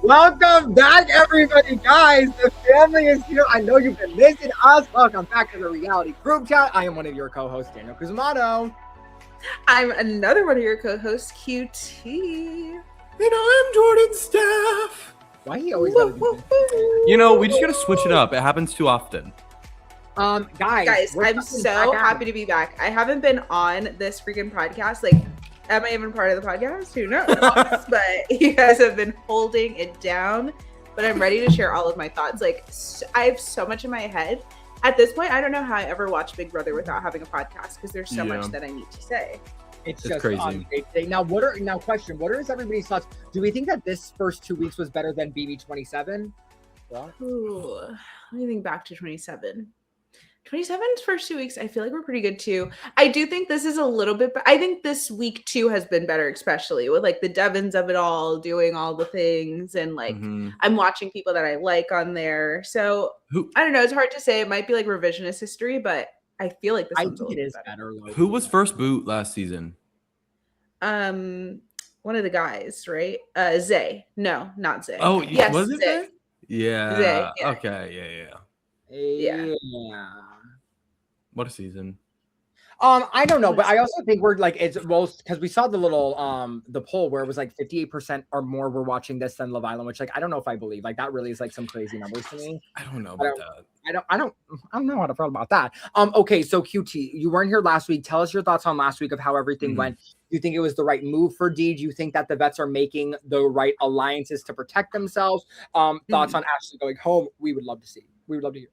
Welcome back, everybody, guys. The family is here. I know you've been missing us. Welcome back to the reality group chat. I am one of your co-hosts, Daniel Cusimano. I'm another one of your co-hosts, QT. And I'm Jordan Staff. Why he always gotta do this? You know, we just gotta switch it up. It happens too often. Guys, I'm so happy to be back. I haven't been on this freaking podcast. Like, am I even part of the podcast? Who knows? But you guys have been holding it down. But I'm ready to share all of my thoughts. Like, I have so much in my head. At this point, I don't know how I ever watched Big Brother without having a podcast because there's so much that I need to say. It's It's just crazy. Now, what are everybody's thoughts? Do we think that this first 2 weeks was better than BB27? Well, Ooh, let me think back to 27. 27's first 2 weeks, I feel like we're pretty good too. I do think this is a little bit, I think this week 2 has been better, especially with like the Devons of it all doing all the things. And like, I'm watching people that I like on there. So I don't know. It's hard to say. It might be like revisionist history, but I feel like this one's a little better. Who was first boot last season? One of the guys, right? Zay. No, not Zay. Oh, yes, was it Zay? Zay? Yeah. Zay, yeah. Okay. Yeah. What a season. I don't know, but I also think we're like it's most because we saw the little the poll where it was like 58% or more were watching this than Love Island, which like I don't know if I believe. Like that really is like some crazy numbers to me. I don't know about that. I don't know how to feel about that. Okay, so QT, you weren't here last week. Tell us your thoughts on last week of how everything went. Do you think it was the right move for Dee? Do you think that the vets are making the right alliances to protect themselves? Thoughts on Ashley going home? We would love to see. We would love to hear.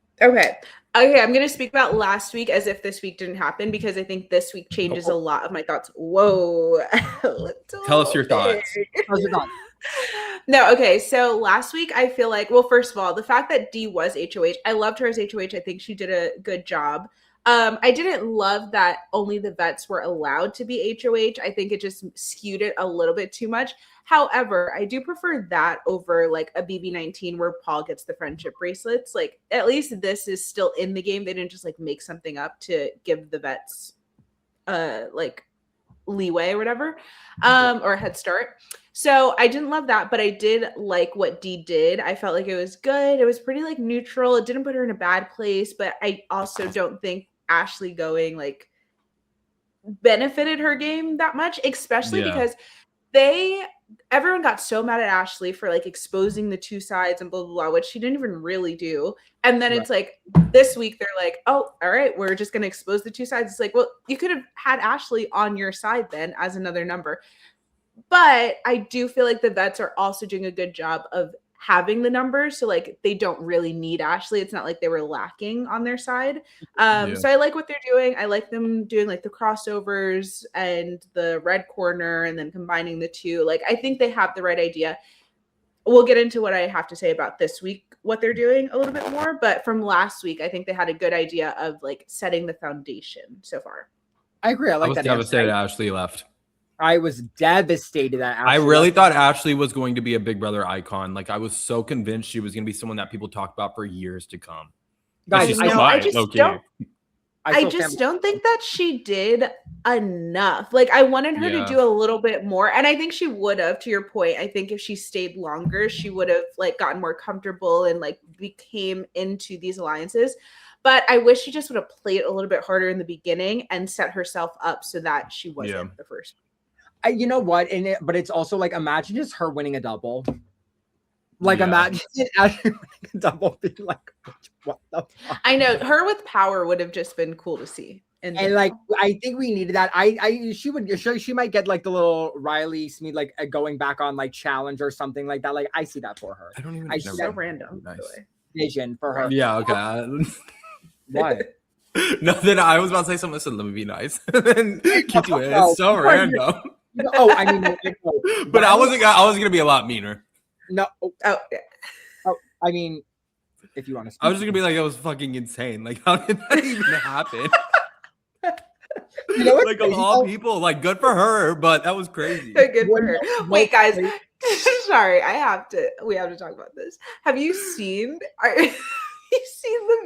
Okay, I'm going to speak about last week as if this week didn't happen because I think this week changes a lot of my thoughts. Whoa. Tell us your thoughts. No, okay. So last week, I feel like, well, first of all, the fact that Dee was HOH, I loved her as HOH. I think she did a good job. I didn't love that only the vets were allowed to be HOH. I think it just skewed it a little bit too much. However, I do prefer that over like a BB19 where Paul gets the friendship bracelets. Like at least this is still in the game. They didn't just like make something up to give the vets like leeway or whatever, or a head start. So I didn't love that, but I did like what Dee did. I felt like it was good. It was pretty like neutral. It didn't put her in a bad place, but I also don't think Ashley going like benefited her game that much, especially because everyone got so mad at Ashley for like exposing the two sides and blah, blah, blah, which she didn't even really do. And then it's like this week, they're like, oh, all right, we're just going to expose the two sides. It's like, well, you could have had Ashley on your side then as another number. But I do feel like the vets are also doing a good job of having the numbers. So like they don't really need Ashley. It's not like they were lacking on their side. So I like what they're doing. I like them doing like the crossovers and the red corner and then combining the two. Like I think they have the right idea. We'll get into what I have to say about this week, what they're doing a little bit more. But from last week, I think they had a good idea of like setting the foundation so far. I agree. I like that. I was devastated Ashley left. I was devastated that Ashley I really thought Ashley was going to be a Big Brother icon. Like I was so convinced she was going to be someone that people talked about for years to come. Guys, I just don't think that she did enough. Like I wanted her to do a little bit more. And I think she would have, to your point. I think if she stayed longer, she would have like gotten more comfortable and like became into these alliances. But I wish she just would have played a little bit harder in the beginning and set herself up so that she wasn't the first. You know what? But it's also like, imagine just her winning a double. Like, imagine actually winning a double being like, what the fuck? I know her with power would have just been cool to see. And like, I think we needed that. She might get like the little Riley Smith, like going back on like challenge or something like that. Like, I see that for her. I don't even know. So random. Nice. Vision for her. Yeah. Okay. What? Nothing. I was about to say something. Listen, let me be nice. And keep doing it. It's so random. I mean, but I wasn't gonna be a lot meaner. No. Oh, I mean, if you want to. I was just gonna be like, that was fucking insane. Like, how did that even happen? You know what? Like, of all people, like, good for her, but that was crazy. Good for her. Wait, guys. Sorry, we have to talk about this. Have you seen the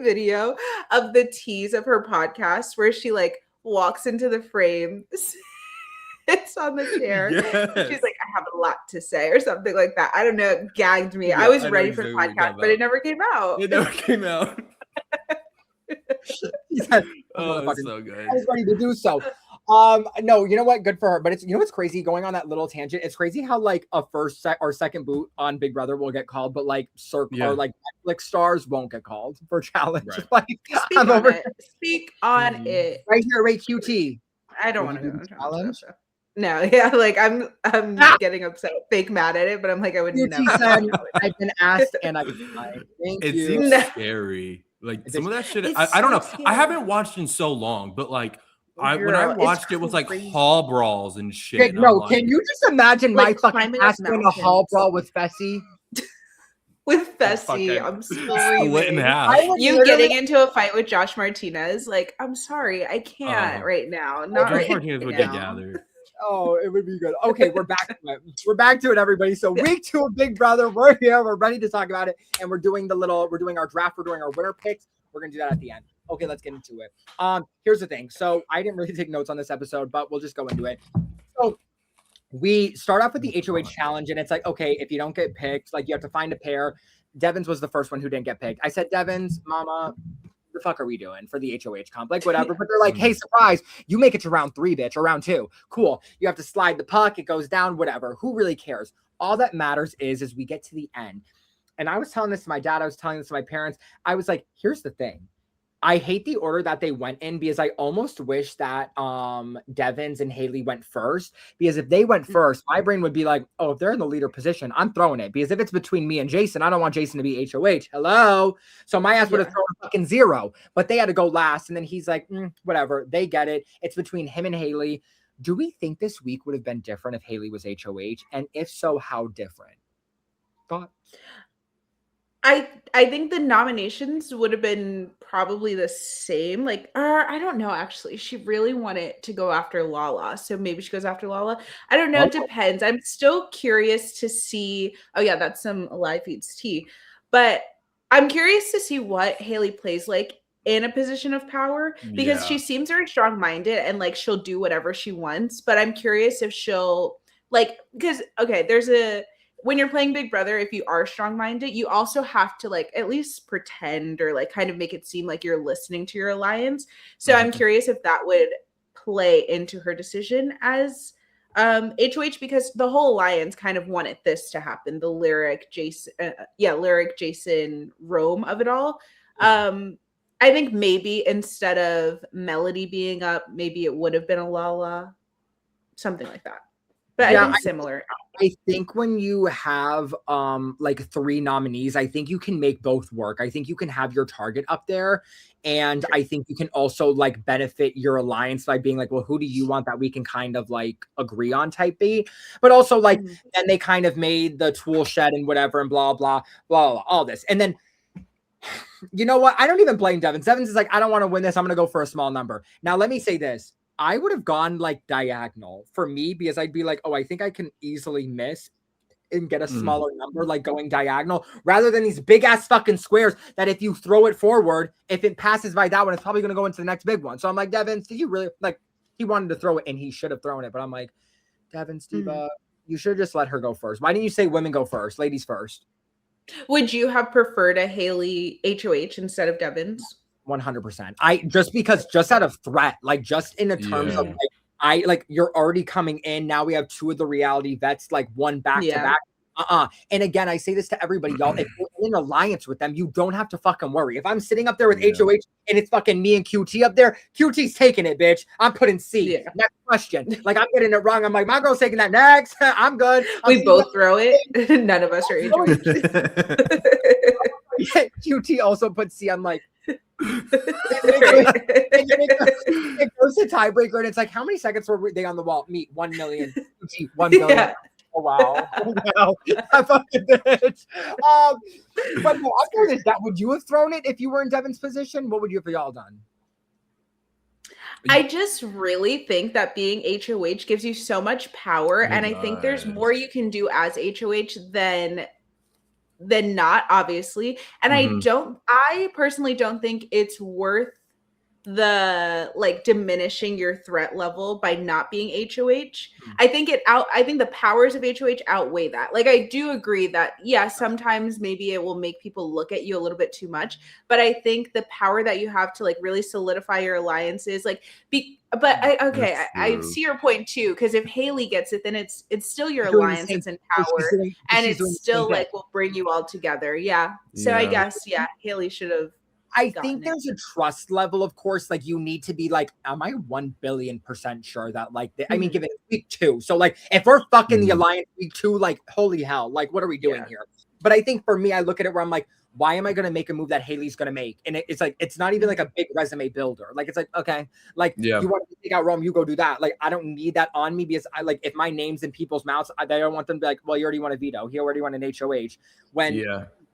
video of the tease of her podcast where she like walks into the frame sits on the chair. Yes. She's like, I have a lot to say, or something like that. I don't know. It gagged me. Yeah, I was I know ready for the exactly what you're podcast, talking but it about. never came out. It never came out. He said, Oh, "Motherfucker, it's so good. I was ready to do so." No, you know what? Good for her. But it's, you know what's crazy, going on that little tangent. It's crazy how like a first or second boot on Big Brother will get called, but like Yeah. or like Netflix stars won't get called for challenge. Right. Like Speak I'm on over it. Speak on Mhm. it. right here, Ray QT. I don't Would want to you go do the on challenge. challenge? No, yeah, like I'm Ah! getting upset, fake mad at it, but I'm like, I would QT never. said, I've been asked and I thank It you. seems No. scary. Like It's some of that shit. It's I don't so know. scary. I haven't watched in so long, but like when I Girl, it's watched it was like crazy. hall brawls and shit. Nick, and no, I'm can like, you just imagine my Like fucking climbing up ass in a hall mountains. brawl with Fessy? With Fessy, fucking I'm split in screaming. half. I would You literally- getting into a fight with Josh Martinez? Like, I'm sorry, I can't right now. Not Josh right Martinez would get now. gathered. Oh, it would be good. Okay, we're back to it. We're back to it, everybody. So week 2 of Big Brother, we're here. We're ready to talk about it, and we're doing our draft. We're doing our winner picks. We're gonna do that at the end. Okay, let's get into it. Here's the thing. So I didn't really take notes on this episode, but we'll just go into it. So we start off with the HOH challenge, and it's like, okay, if you don't get picked, like you have to find a pair. Devins was the first one who didn't get picked. I said, Devins, mama, the fuck are we doing for the HOH comp? Like, whatever. But they're like, hey, surprise, you make it to round 3, bitch, or round 2. Cool. You have to slide the puck, it goes down, whatever. Who really cares? All that matters is we get to the end. And I was telling this to my dad, I was telling this to my parents. I was like, here's the thing. I hate the order that they went in, because I almost wish that Devins and Haley went first, because if they went first, my brain would be like, oh, if they're in the leader position, I'm throwing it, because if it's between me and Jason, I don't want Jason to be HOH. Hello. So my ass would have thrown a fucking 0, but they had to go last. And then he's like, whatever, they get it. It's between him and Haley. Do we think this week would have been different if Haley was HOH? And if so, how different? Thoughts? I think the nominations would have been probably the same. Like, I don't know, actually. She really wanted to go after Lala. So maybe she goes after Lala. I don't know. It depends. I'm still curious to see. Oh, yeah, that's some Live Feeds tea. But I'm curious to see what Haley plays like in a position of power, because she seems very strong-minded and like she'll do whatever she wants. But I'm curious if she'll like, because, okay, when you're playing Big Brother, if you are strong-minded, you also have to like at least pretend or like kind of make it seem like you're listening to your alliance. So I'm curious if that would play into her decision as HOH, because the whole alliance kind of wanted this to happen. The Lyric, Jason, Rome of it all. I think maybe instead of Melody being up, maybe it would have been a Lala, something like that. But I think similar. I think when you have like 3 nominees, I think you can make both work. I think you can have your target up there, and I think you can also like benefit your alliance by being like, well, who do you want that we can kind of like agree on type B? But also like then they kind of made the tool shed and whatever and blah blah blah blah, all this. And then you know what? I don't even blame Devins. Devins is like, I don't want to win this. I'm gonna go for a small number. Now let me say this. I would have gone like diagonal for me, because I'd be like, oh, I think I can easily miss and get a smaller number, like going diagonal, rather than these big ass fucking squares that if you throw it forward, if it passes by that one, it's probably going to go into the next big one. So I'm like, Devins, did you really like, he wanted to throw it and he should have thrown it. But I'm like, Devins, Diva, you should just let her go first. Why didn't you say women go first, ladies first? Would you have preferred a Haley HOH instead of Devins? 100%. I just out of threat, like just in the terms of like, you're already coming in. Now we have 2 of the reality vets, like one back to back. And again, I say this to everybody, y'all. If you're in an alliance with them, you don't have to fucking worry. If I'm sitting up there with HOH and it's fucking me and QT up there, QT's taking it, bitch. I'm putting C. Next question. Like, I'm getting it wrong. I'm like, my girl's taking that next. I'm good. We both throw it. None of us are HOH. QT also put C. I'm like, it goes to tiebreaker, and it's like, how many seconds were they on the wall? Meet 1 million. 1 million. Oh wow! Wow, I fucking bitch. But no, I'm curious, that would you have thrown it if you were in Devin's position? What would you have y'all done? I just really think that being HOH gives you so much power, and I think there's more you can do as HOH than not, obviously. And I personally don't think it's worth the like diminishing your threat level by not being HOH. I think the powers of HOH outweigh that. Like I do agree that sometimes maybe it will make people look at you a little bit too much, but I think the power that you have to like really solidify your alliances, like I see your point too, because if Haley gets it, then it's still your alliance that's in power, and it's still like will bring you all together. Yeah. So I guess Haley should have. I think there's a trust level, of course. Like you need to be like, am I 1,000,000,000% sure that like, I mean, given week 2. So like, if we're fucking the alliance week 2, like, holy hell, like, what are we doing here? But I think for me, I look at it where I'm like, why am I going to make a move that Haley's going to make? And it's like, it's not even like a big resume builder. Like, it's like, okay, like you want to take out Rome, you go do that. Like, I don't need that on me because I like, if my name's in people's mouths, I don't want them to be like, well, you already want a veto. He already wanted an HOH when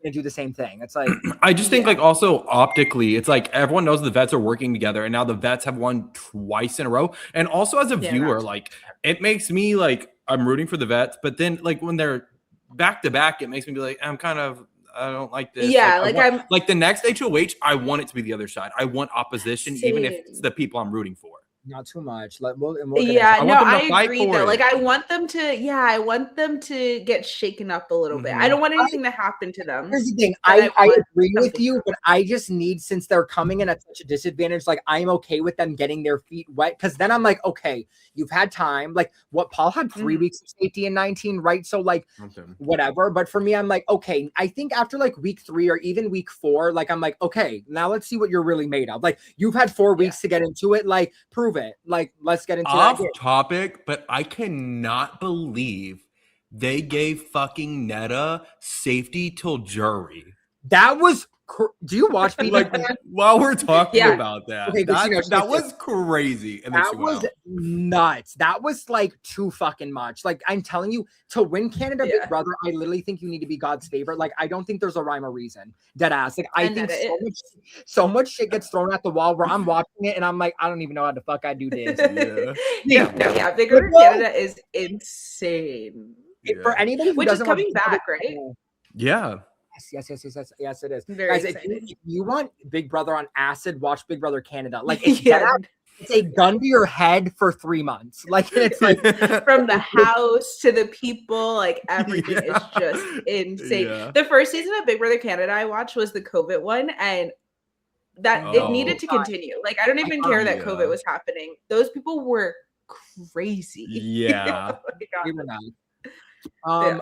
to do the same thing. It's like I just think like also optically, it's like everyone knows the vets are working together, and now the vets have won twice in a row. And also as a viewer, like it makes me like I'm rooting for the vets, but then like when they're back to back, it makes me be like I don't like this. Yeah, I'm like the next HOH, I want it to be the other side. I want opposition, even if it's the people I'm rooting for. Not too much. I agree though. Like I want them to get shaken up a little bit. I don't want anything to happen to them. Here's the thing. I agree with you, but I just need, since they're coming in at such a disadvantage, like I'm okay with them getting their feet wet. Cause then I'm like, okay, you've had time. Like what Paul had 3 weeks of safety in 19, right? So like whatever. But for me, I'm like, okay, I think after like week 3 or even week 4, like I'm like, okay, now let's see what you're really made of. Like you've had 4 weeks to get into it. Like prove it. Like let's get into off topic, but I cannot believe they gave fucking Netta safety till jury. That was do you watch me like while we're talking about that? Okay, that was crazy. And that was nuts. That was like too fucking much. Like I'm telling you, to win Canada Big Brother, I literally think you need to be God's favorite. Like I don't think there's a rhime or reason. Dead ass. Like I think so much shit gets thrown at the wall where I'm watching it and I'm like, I don't even know how the fuck I do this. Big Brother Canada is insane. For anybody who doesn't coming back, right? Yeah. Yes, it is. Very guys, if you want Big Brother on acid, watch Big Brother Canada. Like it's a gun to your head for 3 months. Like it's like from the house to the people, like everything is just insane. The first season of Big Brother Canada I watched was the COVID one, and that it needed to continue. Like I don't even care that COVID was happening. Those people were crazy. Yeah. We were not.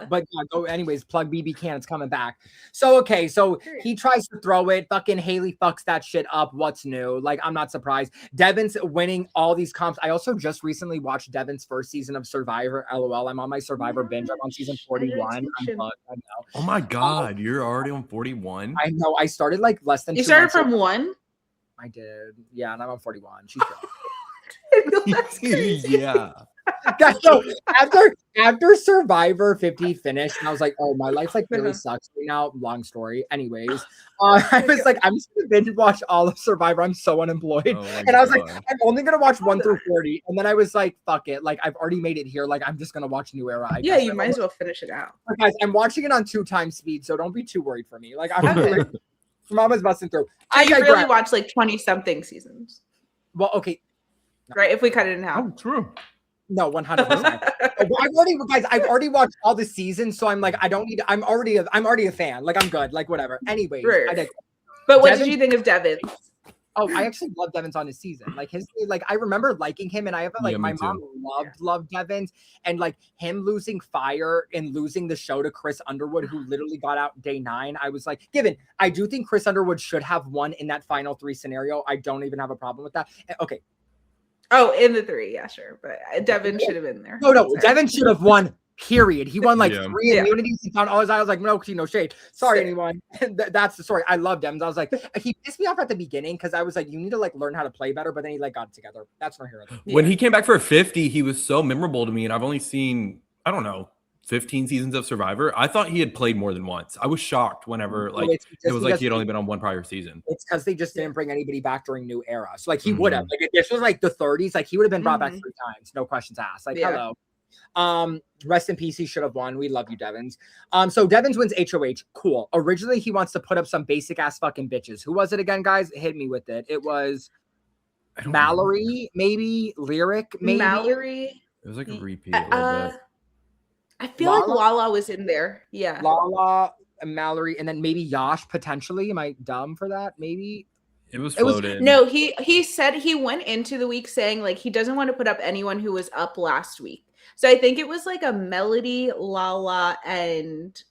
But go anyways, plug BB Cannon's coming back. So okay, so he tries to throw it, fucking Haley fucks that shit up. What's new? Like I'm not surprised. Devin's winning all these comps. I also just recently watched Devin's first season of Survivor. LOL. I'm on my Survivor binge. I'm on season 41. I know. Oh my god, you're already on 41. I know. I started like less than. You started from 1. I did. Yeah, and I'm on 41. She's good. Yeah. Guys, so after Survivor 50 finished, and I was like, oh, my life like really sucks right now. Long story. Anyways, I was like, I'm just gonna binge watch all of Survivor. I'm so unemployed. And I was like, I'm only gonna watch 1 through 40. And then I was like, fuck it. Like I've already made it here. Like I'm just gonna watch New Era. You might as well finish it out. Guys, I'm watching it on 2 times speed, so don't be too worried for me. Like I'm really, Mama's busting through. I really watched like 20 something seasons. Well, okay. Right, if we cut it in half. Oh, true. No, 100%. I've already watched all the seasons, so I'm like, I don't need. I'm already a fan. Like I'm good. Like whatever. Anyways, but what did you think of Devin? Oh, I actually love Devins on his season. Like I remember liking him, and I have my mom loved Devins, and like him losing Fire and losing the show to Chris Underwood, who literally got out day 9. I was like, I do think Chris Underwood should have won in that final 3 scenario. I don't even have a problem with that. Okay. Oh, in the 3, yeah, sure. But Devin should have been there. No, Devin should have won, period. He won like 3 immunities. He found all his eyes. I was like, no shade. Sorry, anyone. That's the story. I love Devin. I was like, he pissed me off at the beginning because I was like, you need to like learn how to play better, but then he like got it together. That's no hero. When he came back for 50, he was so memorable to me, and I've only seen, I don't know, 15 seasons of Survivor. I thought he had played more than once. I was shocked whenever it was like he had only been on 1 prior season. It's because they just didn't bring anybody back during New Era. So like he would have, like if this was like the 30s, like he would have been brought back 3 times, no questions asked. Like hello. Rest in peace. He should have won. We love you, Devins. So Devins wins HOH. Cool. Originally he wants to put up some basic ass fucking bitches. Who was it again, guys? Hit me with it. It was Mallory, maybe. Lyric, maybe. Mallory. It was like a repeat a little bit. I feel like Lala was in there. Yeah. Lala, Mallory, and then maybe Yash potentially. Am I dumb for that? Maybe. It was floated. No, he said he went into the week saying like he doesn't want to put up anyone who was up last week. So I think it was like a Melody, Lala, and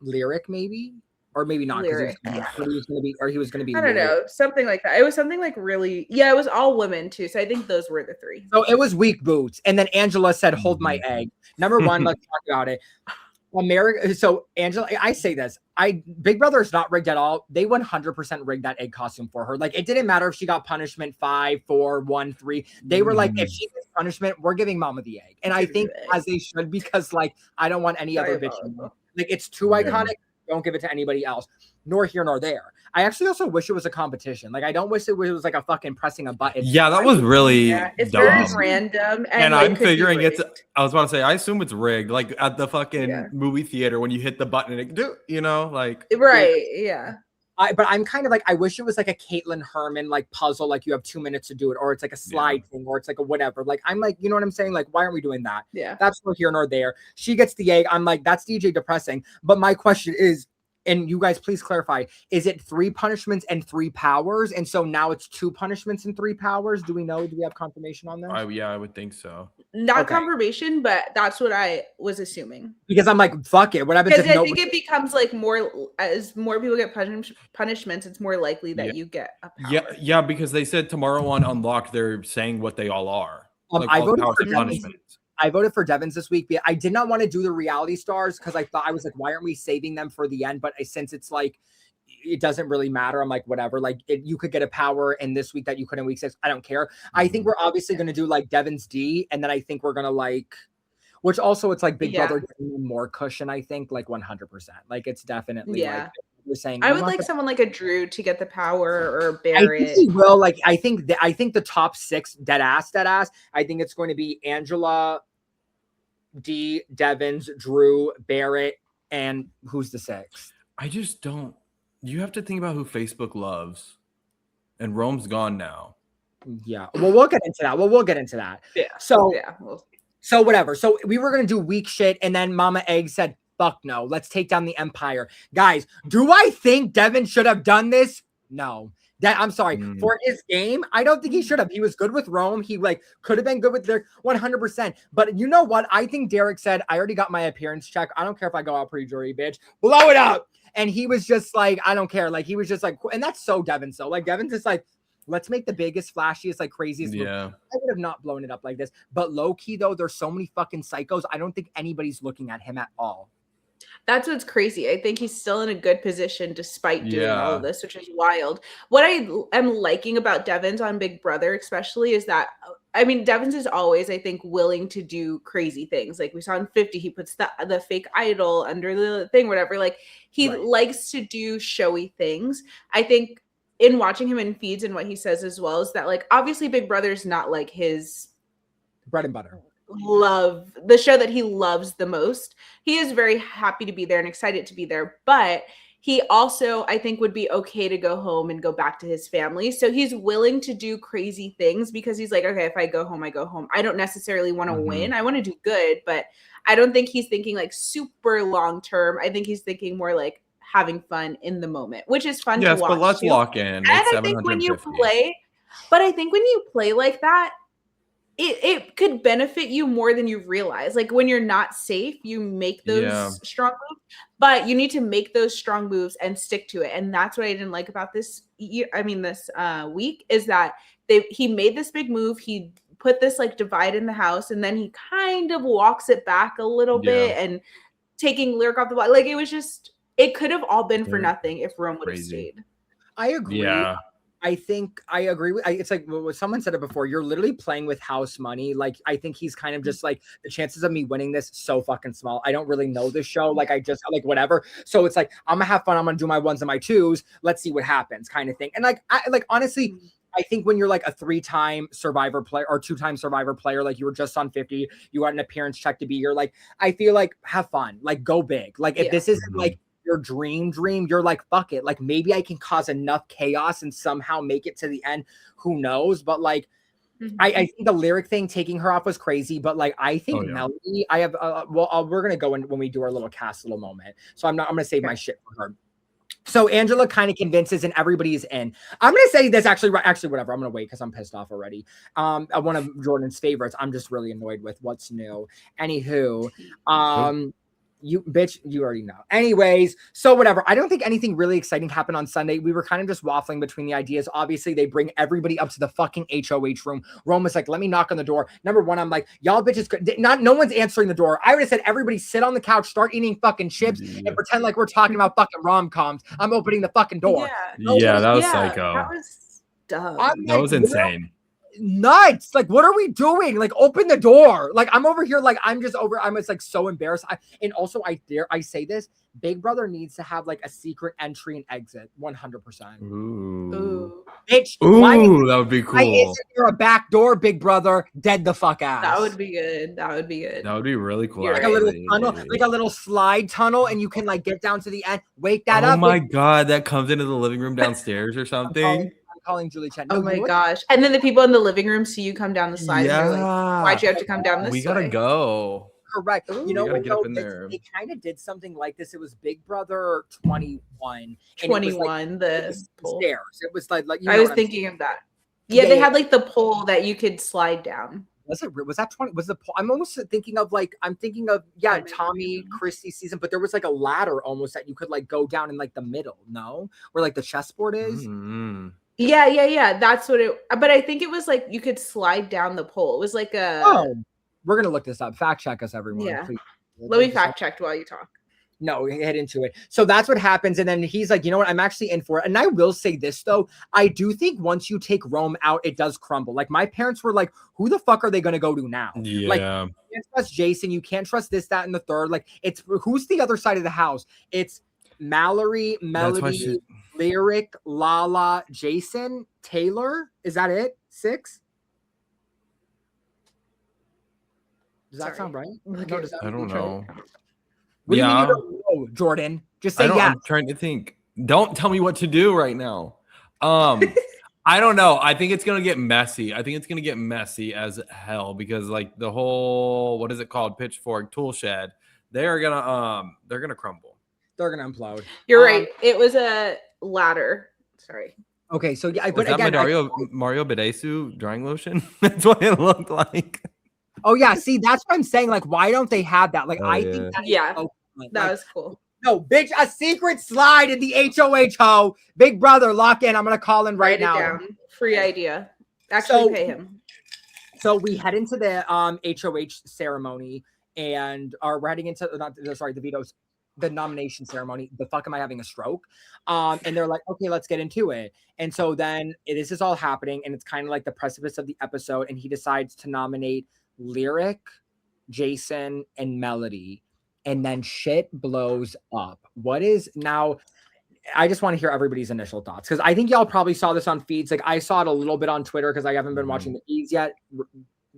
Lyric, maybe. Or maybe not. Lyric. He was going to be. I don't know. Something like that. It was something like really. Yeah, it was all women too. So I think those were the three. So it was weak boots. And then Angela said, hold my egg. Number one, let's talk about it. America. So Angela, I say this. Big Brother is not rigged at all. They 100% rigged that egg costume for her. Like, it didn't matter if she got punishment 5, 4, 1, 3. They were like, if she gets punishment, we're giving Mama the egg. And I think as they should, because like I don't want any other bitch. Like, it's too iconic. Don't give it to anybody else, nor here nor there. I actually also wish it was a competition. Like, I don't wish it was like a fucking pressing a button. Yeah, that was really it's dumb. very random. And I'm figuring it's. I was about to say, I assume it's rigged. Like at the fucking movie theater when you hit the button and it do, like right, yeah. But I'm kind of like, I wish it was like a Caitlin Herman like puzzle, like you have 2 minutes to do it, or it's like a slide thing, or it's like a whatever. Like, I'm like, you know what I'm saying? Like, why aren't we doing that? Yeah, that's nor here nor there. She gets the egg. I'm like, that's DJ depressing. But my question is, and you guys please clarify, is it 3 punishments and 3 powers? And so now it's 2 punishments and 3 powers. Do we know? Do we have confirmation on that? Yeah, I would think so. Not confirmation, but that's what I was assuming. Because I'm like, fuck it. What happens if I think it becomes like more, as more people get punishments, it's more likely that you get a power. Yeah, because they said tomorrow on Unlocked, they're saying what they all are. Like I voted for punishments. I voted for Devins this week. I did not want to do the reality stars because I was like, why aren't we saving them for the end? But since it's like, it doesn't really matter. I'm like, whatever. Like, you could get a power in this week that you could in week 6. I don't care. I think we're obviously going to do like Devins D. And then I think we're going to like, which also it's like Big Brother more cushion, I think, like 100%. Like, it's definitely like, you're saying, I would like someone like a Drew to get the power, or Barrett. I think he will. Like, I think the top 6 dead ass. I think it's going to be Angela, D, Devins, Drew, Barrett, and who's the 6th? I just don't. You have to think about who Facebook loves, and Rome's gone now. Yeah. Well, we'll get into that. Yeah. So whatever. So we were gonna do weak shit, and then Mama Egg said, "Fuck no, let's take down the Empire." Guys, do I think Devin should have done this? No. I'm sorry for his game. I don't think he should have. He was good with Rome. He like could have been good with Derek 100%. But you know what? I think Derek said, I already got my appearance check. I don't care if I go out pre-jury, bitch. Blow it up. And he was just like, I don't care. Like, he was just like, and that's so Devin. So like, Devin's just like, let's make the biggest, flashiest, like craziest. Yeah. Movie. I would have not blown it up like this. But low key though, there's so many fucking psychos. I don't think anybody's looking at him at all. That's what's crazy. I think he's still in a good position despite doing all of this, which is wild. What I am liking about Devins on Big Brother, especially, is that, I mean, Devins is always, I think, willing to do crazy things. Like we saw in 50, he puts the fake idol under the thing, whatever. Like, he likes to do showy things. I think in watching him in feeds and what he says as well is that, like, obviously Big Brother is not like his bread and butter. Love the show that he loves the most. He is very happy to be there and excited to be there, but he also, I think, would be okay to go home and go back to his family. So he's willing to do crazy things because he's like, okay, if I go home, I go home. I don't necessarily want to win. I want to do good, but I don't think he's thinking like super long term. I think he's thinking more like having fun in the moment, which is fun to watch. Yes, but let's lock in. And I think when you play like that, it could benefit you more than you realize. Like when you're not safe, you make those strong moves, but you need to make those strong moves and stick to it. And that's what I didn't like about this year. I mean, this week is that he made this big move. He put this like divide in the house, and then he kind of walks it back a little bit and taking Lyric off the block. Like it could have all been for nothing if Rome would have stayed. I agree. Yeah. I think I agree with. It's like what someone said it before. You're literally playing with house money. Like I think he's kind of just like the chances of me winning this so fucking small. I don't really know this show. Like I just like whatever. So it's like I'm gonna have fun. I'm gonna do my 1s and my 2s. Let's see what happens, kind of thing. And like honestly, I think when you're like a 3-time Survivor player or 2-time Survivor player, like you were just on 50, you got an appearance check to be here. Like I feel like have fun. Like go big. Like if this isn't like your dream, you're like, fuck it. Like, maybe I can cause enough chaos and somehow make it to the end. Who knows? But like, I think the lyric thing taking her off was crazy, but like I think Melody, I have we're gonna go in when we do our little cast little moment. So I'm gonna save my shit for her. So Angela kind of convinces and everybody's in. I'm gonna say this actually whatever. I'm gonna wait because I'm pissed off already. One of Jordan's favorites. I'm just really annoyed with what's new. Anywho, you bitch, you already know. Anyways, so whatever. I don't think anything really exciting happened on Sunday. We were kind of just waffling between the ideas. Obviously, they bring everybody up to the fucking HOH room. Rome was like, let me knock on the door. Number one, I'm like, y'all bitches, no one's answering the door. I would have said, everybody sit on the couch, start eating fucking chips, and pretend like we're talking about fucking rom-coms. I'm opening the fucking door. Yeah, that was psycho. That was dumb. That was insane. Nuts. Like, what are we doing? Like, open the door. Like, I'm over here, like, I'm just like so embarrassed. And also, I say this, Big Brother needs to have like a secret entry and exit 100%. Ooh. Bitch, that would be cool. Why isn't there a back door, Big Brother? Dead the fuck ass. That would be good. That would be really cool. Like a little tunnel, like a little slide tunnel, and you can like get down to the end. Wake that up. Oh my god, that comes into the living room downstairs or something. Calling Julie Chen. Oh my gosh. And then the people in the living room see you come down the slide. Yeah. And they're like, why'd you have to come down this way? We gotta go. Correct. Ooh, you know what? Get up in there. They kind of did something like this. It was Big Brother 21. 21, the stairs. It was like I was thinking of that. Yeah, they had like the pole that you could slide down. Was that 20? Was the pole? I'm almost thinking of Tommy Christie season, but there was like a ladder almost that you could like go down in like the middle, no? Where like the chessboard is. Mm-hmm. Yeah. That's what it. But I think it was like you could slide down the pole. It was like a. Oh, we're gonna look this up. Fact check us, everyone. Yeah. Please. Let me fact check while you talk. No, head into it. So that's what happens. And then he's like, you know what? I'm actually in for it. And I will say this, though. I do think once you take Rome out, it does crumble. Like, my parents were like, who the fuck are they going to go to now? Yeah. Like, you can't trust Jason. You can't trust this, that, and the third. Like, it's who's the other side of the house? It's Mallory, Melody, Lyric, Lala, Jason, Taylor. Is that it? 6? Does that sound right? I don't know. What do you mean you don't know, Jordan? Just say yes. I'm trying to think. Don't tell me what to do right now. I don't know. I think it's gonna get messy. I think it's gonna get messy as hell because like the whole what is it called? Pitchfork tool shed. They're gonna crumble. They're gonna implode. You're right. It was a ladder. Sorry. Okay, so yeah, but again, Mario Badescu drying lotion. That's what it looked like. Oh yeah, see, that's what I'm saying. Like, why don't they have that? Like, I think that was cool. No, bitch, a secret slide in the HOH. Big Brother, lock in. I'm gonna call in right now. Down. Free idea. Actually, pay him. So we head into the HOH ceremony, and we're heading into the nomination ceremony. The fuck am I having a stroke? And they're like, okay, let's get into it. And so then this is all happening, and it's kind of like the precipice of the episode. And he decides to nominate Lyric, Jason, and Melody, and then shit blows up. What is now? I just want to hear everybody's initial thoughts because I think y'all probably saw this on feeds. Like I saw it a little bit on Twitter because I haven't been watching the feeds yet.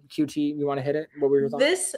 QT, you want to hit it? What were your thoughts? This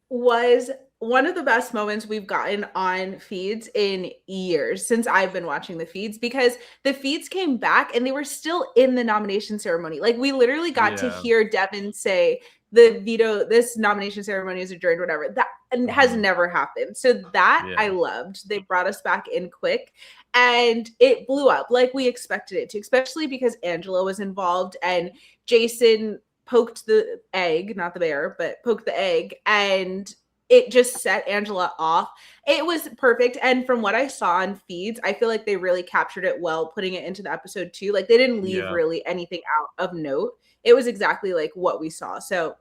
was one of the best moments we've gotten on feeds in years since I've been watching the feeds because the feeds came back and they were still in the nomination ceremony. Like we literally got to hear Devin say this nomination ceremony is adjourned, whatever. That has never happened. So that I loved. They brought us back in quick and it blew up like we expected it to, especially because Angela was involved and Jason poked the egg, not the bear, but poked the egg, and it just set Angela off. It was perfect. And from what I saw on feeds, I feel like they really captured it well, putting it into the episode too. Like they didn't leave really anything out of note. It was exactly like what we saw. So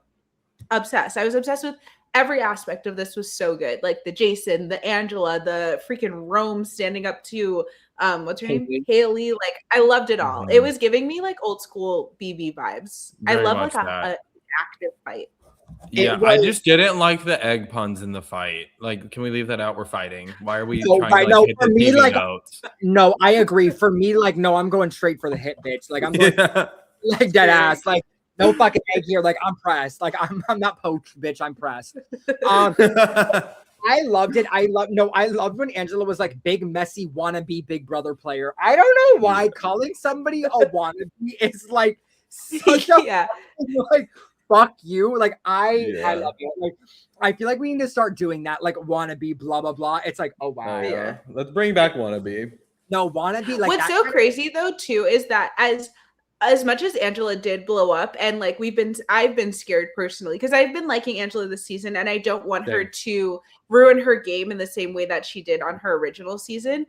obsessed. I was obsessed with every aspect of this. Was so good. Like the Jason, the Angela, the freaking Rome standing up to what's her name? Haley. Like I loved it all. It was giving me like old school BB vibes. I love like an active fight. Yeah, I just didn't like the egg puns in the fight. Like, can we leave that out? We're fighting. Why are we trying to hit the TV notes? No, I agree. For me, like, no, I'm going straight for the hit, bitch. Like, I'm going like dead ass. Like, no fucking egg here. Like, I'm pressed. Like, I'm not poached, bitch. I'm pressed. I loved it. I loved when Angela was like big messy wannabe Big Brother player. I don't know why calling somebody a wannabe is like such a like fuck you. Like I love it. Like I feel like we need to start doing that. Like wannabe blah blah blah. It's like oh wow. Yeah. Let's bring back wannabe. No wannabe. Like what's so crazy though too is that as much as Angela did blow up and like I've been scared personally because I've been liking Angela this season and I don't want her to ruin her game in the same way that she did on her original season.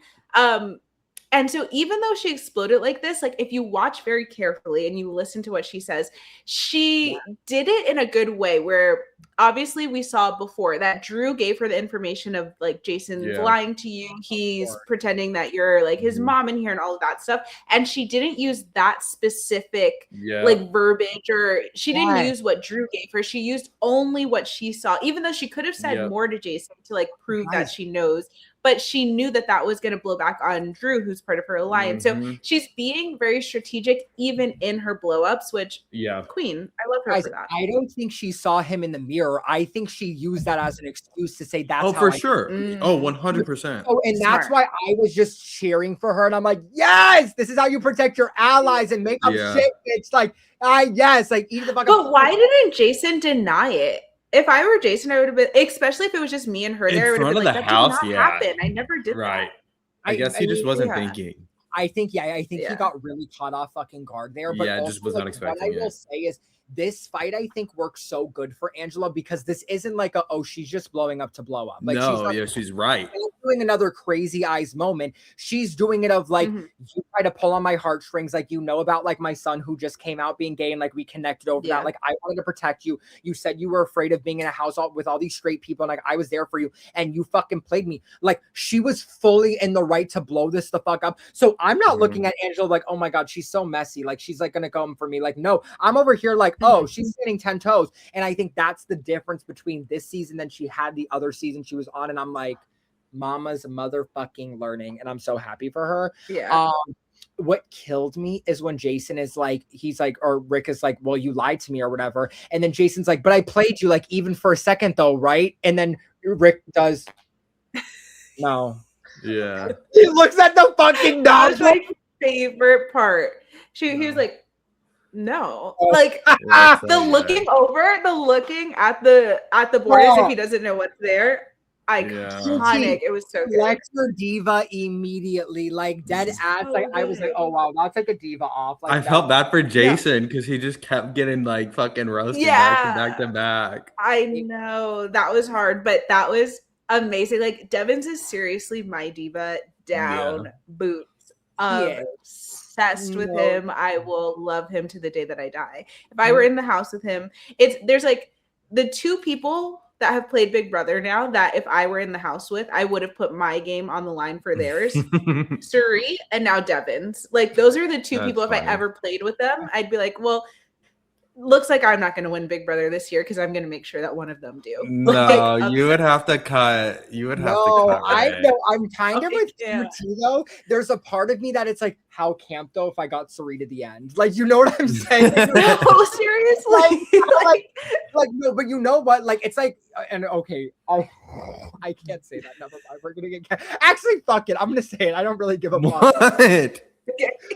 And so even though she exploded like this, like if you watch very carefully and you listen to what she says, she did it in a good way where obviously we saw before that Drew gave her the information of like Jason's lying to you. He's pretending that you're like his mom in here and all of that stuff. And she didn't use that specific like verbiage or she didn't use what Drew gave her. She used only what she saw, even though she could have said more to Jason to like prove that she knows. But she knew that that was going to blow back on Drew, who's part of her alliance. So she's being very strategic, even in her blow-ups, which, queen, I love her for that. I don't think she saw him in the mirror. I think she used that as an excuse to say that's how for sure. Oh, 100%. Oh, and that's why I was just cheering for her. And I'm like, yes, this is how you protect your allies and make up shit. It's like, yes, like eat the fuck up. But why didn't Jason deny it? If I were Jason, I would have been, especially if it was just me and her there. In front of like, the that house, did not happen. I never did that. I guess he just wasn't thinking. I think he got really caught off fucking guard there. But also, just was not expecting what I will say is this fight, I think, works so good for Angela because this isn't like she's just blowing up to blow up. Like she's right. She's doing another crazy eyes moment. She's doing it of like you try to pull on my heartstrings, like you know about like my son who just came out being gay and like we connected over that. Like I wanted to protect you. You said you were afraid of being in a house with all these straight people, and like I was there for you, and you fucking played me. Like she was fully in the right to blow this the fuck up. So I'm not looking at Angela like, oh my god, she's so messy. Like she's like gonna come for me. Like no, I'm over here like, oh, she's standing 10 toes. And I think that's the difference between this season than she had the other season she was on. And I'm like, mama's motherfucking learning. And I'm so happy for her. Yeah. What killed me is when Jason is like, he's like, or Rick is like, well, you lied to me or whatever. And then Jason's like, but I played you like even for a second though, right? And then Rick does, no. Yeah. He looks at the fucking dog. That's my favorite part. He was like, no, like the looking at the board as if he doesn't know what's there. Iconic. It was so good. Lexer diva immediately, like dead ass. Like I was like, oh wow, that's like a diva off. Like I felt bad for Jason because he just kept getting like fucking roasted back to back. I know that was hard, but that was amazing. Like Devins is seriously my diva down boots. Obsessed with him. I will love him to the day that I die. If I were in the house with him, there's like the two people that have played Big Brother now that if I were in the house with, I would have put my game on the line for theirs. Suri and now Devins. Like those are the two people, if I ever played with them, I'd be like, well, looks like I'm not going to win Big Brother this year because I'm going to make sure that one of them do. No, you would have to cut. You would have to cut. I know. I'm kind of with QT though. There's a part of me that it's like, how camp though if I got Suri to the end? Like, you know what I'm saying? Oh, seriously? like no, but you know what? Like, it's like, and okay, I can't say that. Never mind. We're gonna get actually. Fuck it. I'm gonna say it. I don't really give a fuck. What?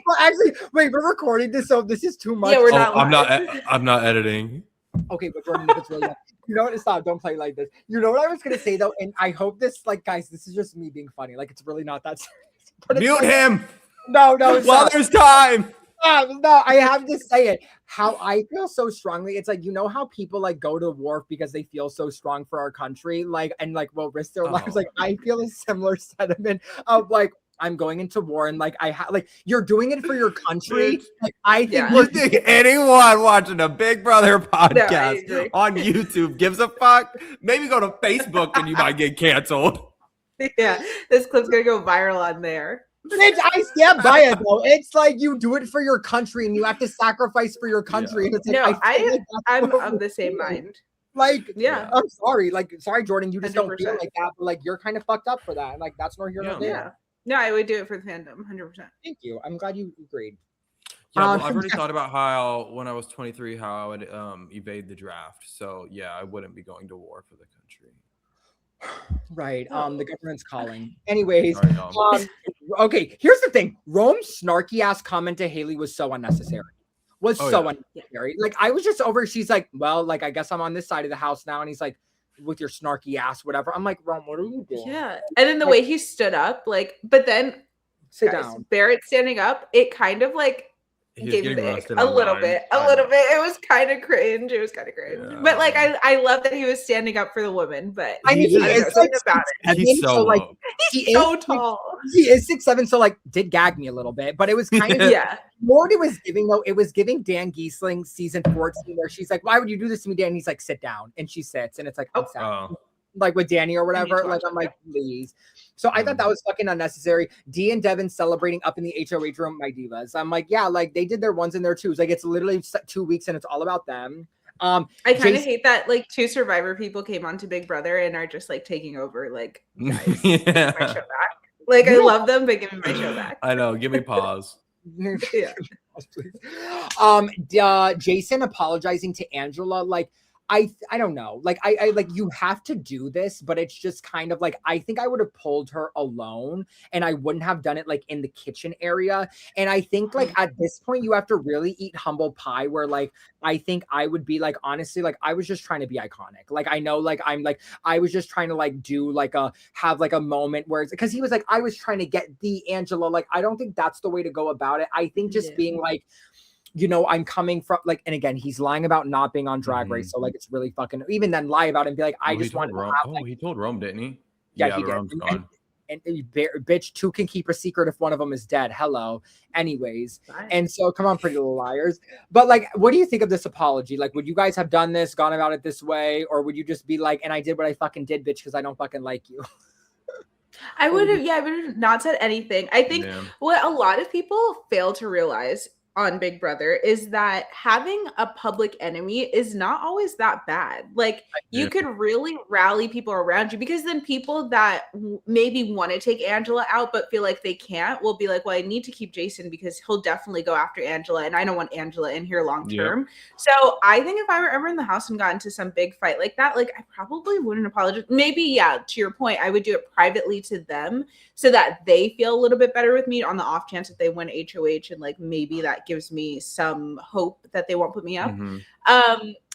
Well, actually, wait, we're recording this, so this is too much. Yeah, we're not. I'm not editing. Okay, but Jordan, if it's really you know what? Stop. Don't play like this. You know what I was gonna say though, and I hope this, like, guys, this is just me being funny. Like, it's really not that serious. Mute him. No. While there's time. No, I have to say it. How I feel so strongly. It's like, you know how people like go to war because they feel so strong for our country, like, and like will risk their lives. Like, I feel a similar sentiment of like, I'm going into war and like like you're doing it for your country. Like I think you think anyone watching a Big Brother podcast on YouTube gives a fuck? Maybe go to Facebook and you might get canceled. Yeah, this clip's gonna go viral on there. I stand by it though. It's like you do it for your country and you have to sacrifice for your country. And it's like, I'm of the same mind. Like, I'm sorry. Like, sorry, Jordan, you just 100%. Don't feel like that. But like, you're kind of fucked up for that. And like, that's nor here nor there. Yeah. No, I would do it for the fandom, 100%. Thank you. I'm glad you agreed. Yeah, well, I've already thought about how, when I was 23, how I would evade the draft. So, yeah, I wouldn't be going to war for the country. Right. The government's calling. Anyways, Sorry, y'all. okay, here's the thing. Rome's snarky ass comment to Haley was so unnecessary. Unnecessary. Like, I was just over, she's like, well, like, I guess I'm on this side of the house now. And he's like, with your snarky ass, whatever. I'm like, Rome, what are you doing? Yeah. And then the way he stood up, like, but then sit down. Barrett standing up, it kind of like gave me the ick a little bit. It was kind of cringe. Yeah. But like I love that he was standing up for the woman. But I mean, he's so like low. he's so tall. He is 6'7", so like did gag me a little bit, but it was kind of what it was giving though. It was giving Dan Giesling season 14 where she's like, "Why would you do this to me, Dan?" And he's like, "Sit down," and she sits, and it's like, like with Danny or whatever. Like, I'm like, please. So I thought that was fucking unnecessary. Dee and Devin celebrating up in the HOH room, my divas. I'm like, yeah, like they did their ones and their twos. Like, it's literally 2 weeks and it's all about them. I kind of hate that like 2 Survivor people came on to Big Brother and are just like taking over. Like, guys, give me my show back. Like, I love them, but give me my show back. I know. Give me pause. Yeah. Jason apologizing to Angela, like, I don't know. Like, I like, you have to do this, but it's just kind of like, I think I would have pulled her alone and I wouldn't have done it like in the kitchen area. And I think like at this point you have to really eat humble pie where like, I think I would be like, honestly, like I was just trying to be iconic. Like, I know, like, I was just trying to like do like have like a moment where it's because he was like, I was trying to get the Angela. Like, I don't think that's the way to go about it. I think just being like, you know, I'm coming from like, and again, he's lying about not being on Drag Race. So like, it's really fucking, even then lie about it and be like, I just want to have, like, he told Rome, didn't he? Yeah, he did. Rome's gone. And bitch, 2 can keep a secret if one of them is dead. Hello. Anyways. Bye. And so come on, Pretty Little Liars. But like, what do you think of this apology? Like, would you guys have done this, gone about it this way? Or would you just be like, and I did what I fucking did, bitch, because I don't fucking like you? I would have not said anything. I think what a lot of people fail to realize on Big Brother is that having a public enemy is not always that bad. Like, you could really rally people around you, because then people that maybe want to take Angela out but feel like they can't will be like, well, I need to keep Jason because he'll definitely go after Angela and I don't want Angela in here long term. So I think if I were ever in the house and got into some big fight like that, like, I probably wouldn't apologize. Maybe, to your point, I would do it privately to them so that they feel a little bit better with me on the off chance that they win HOH, and like maybe that gives me some hope that they won't put me up.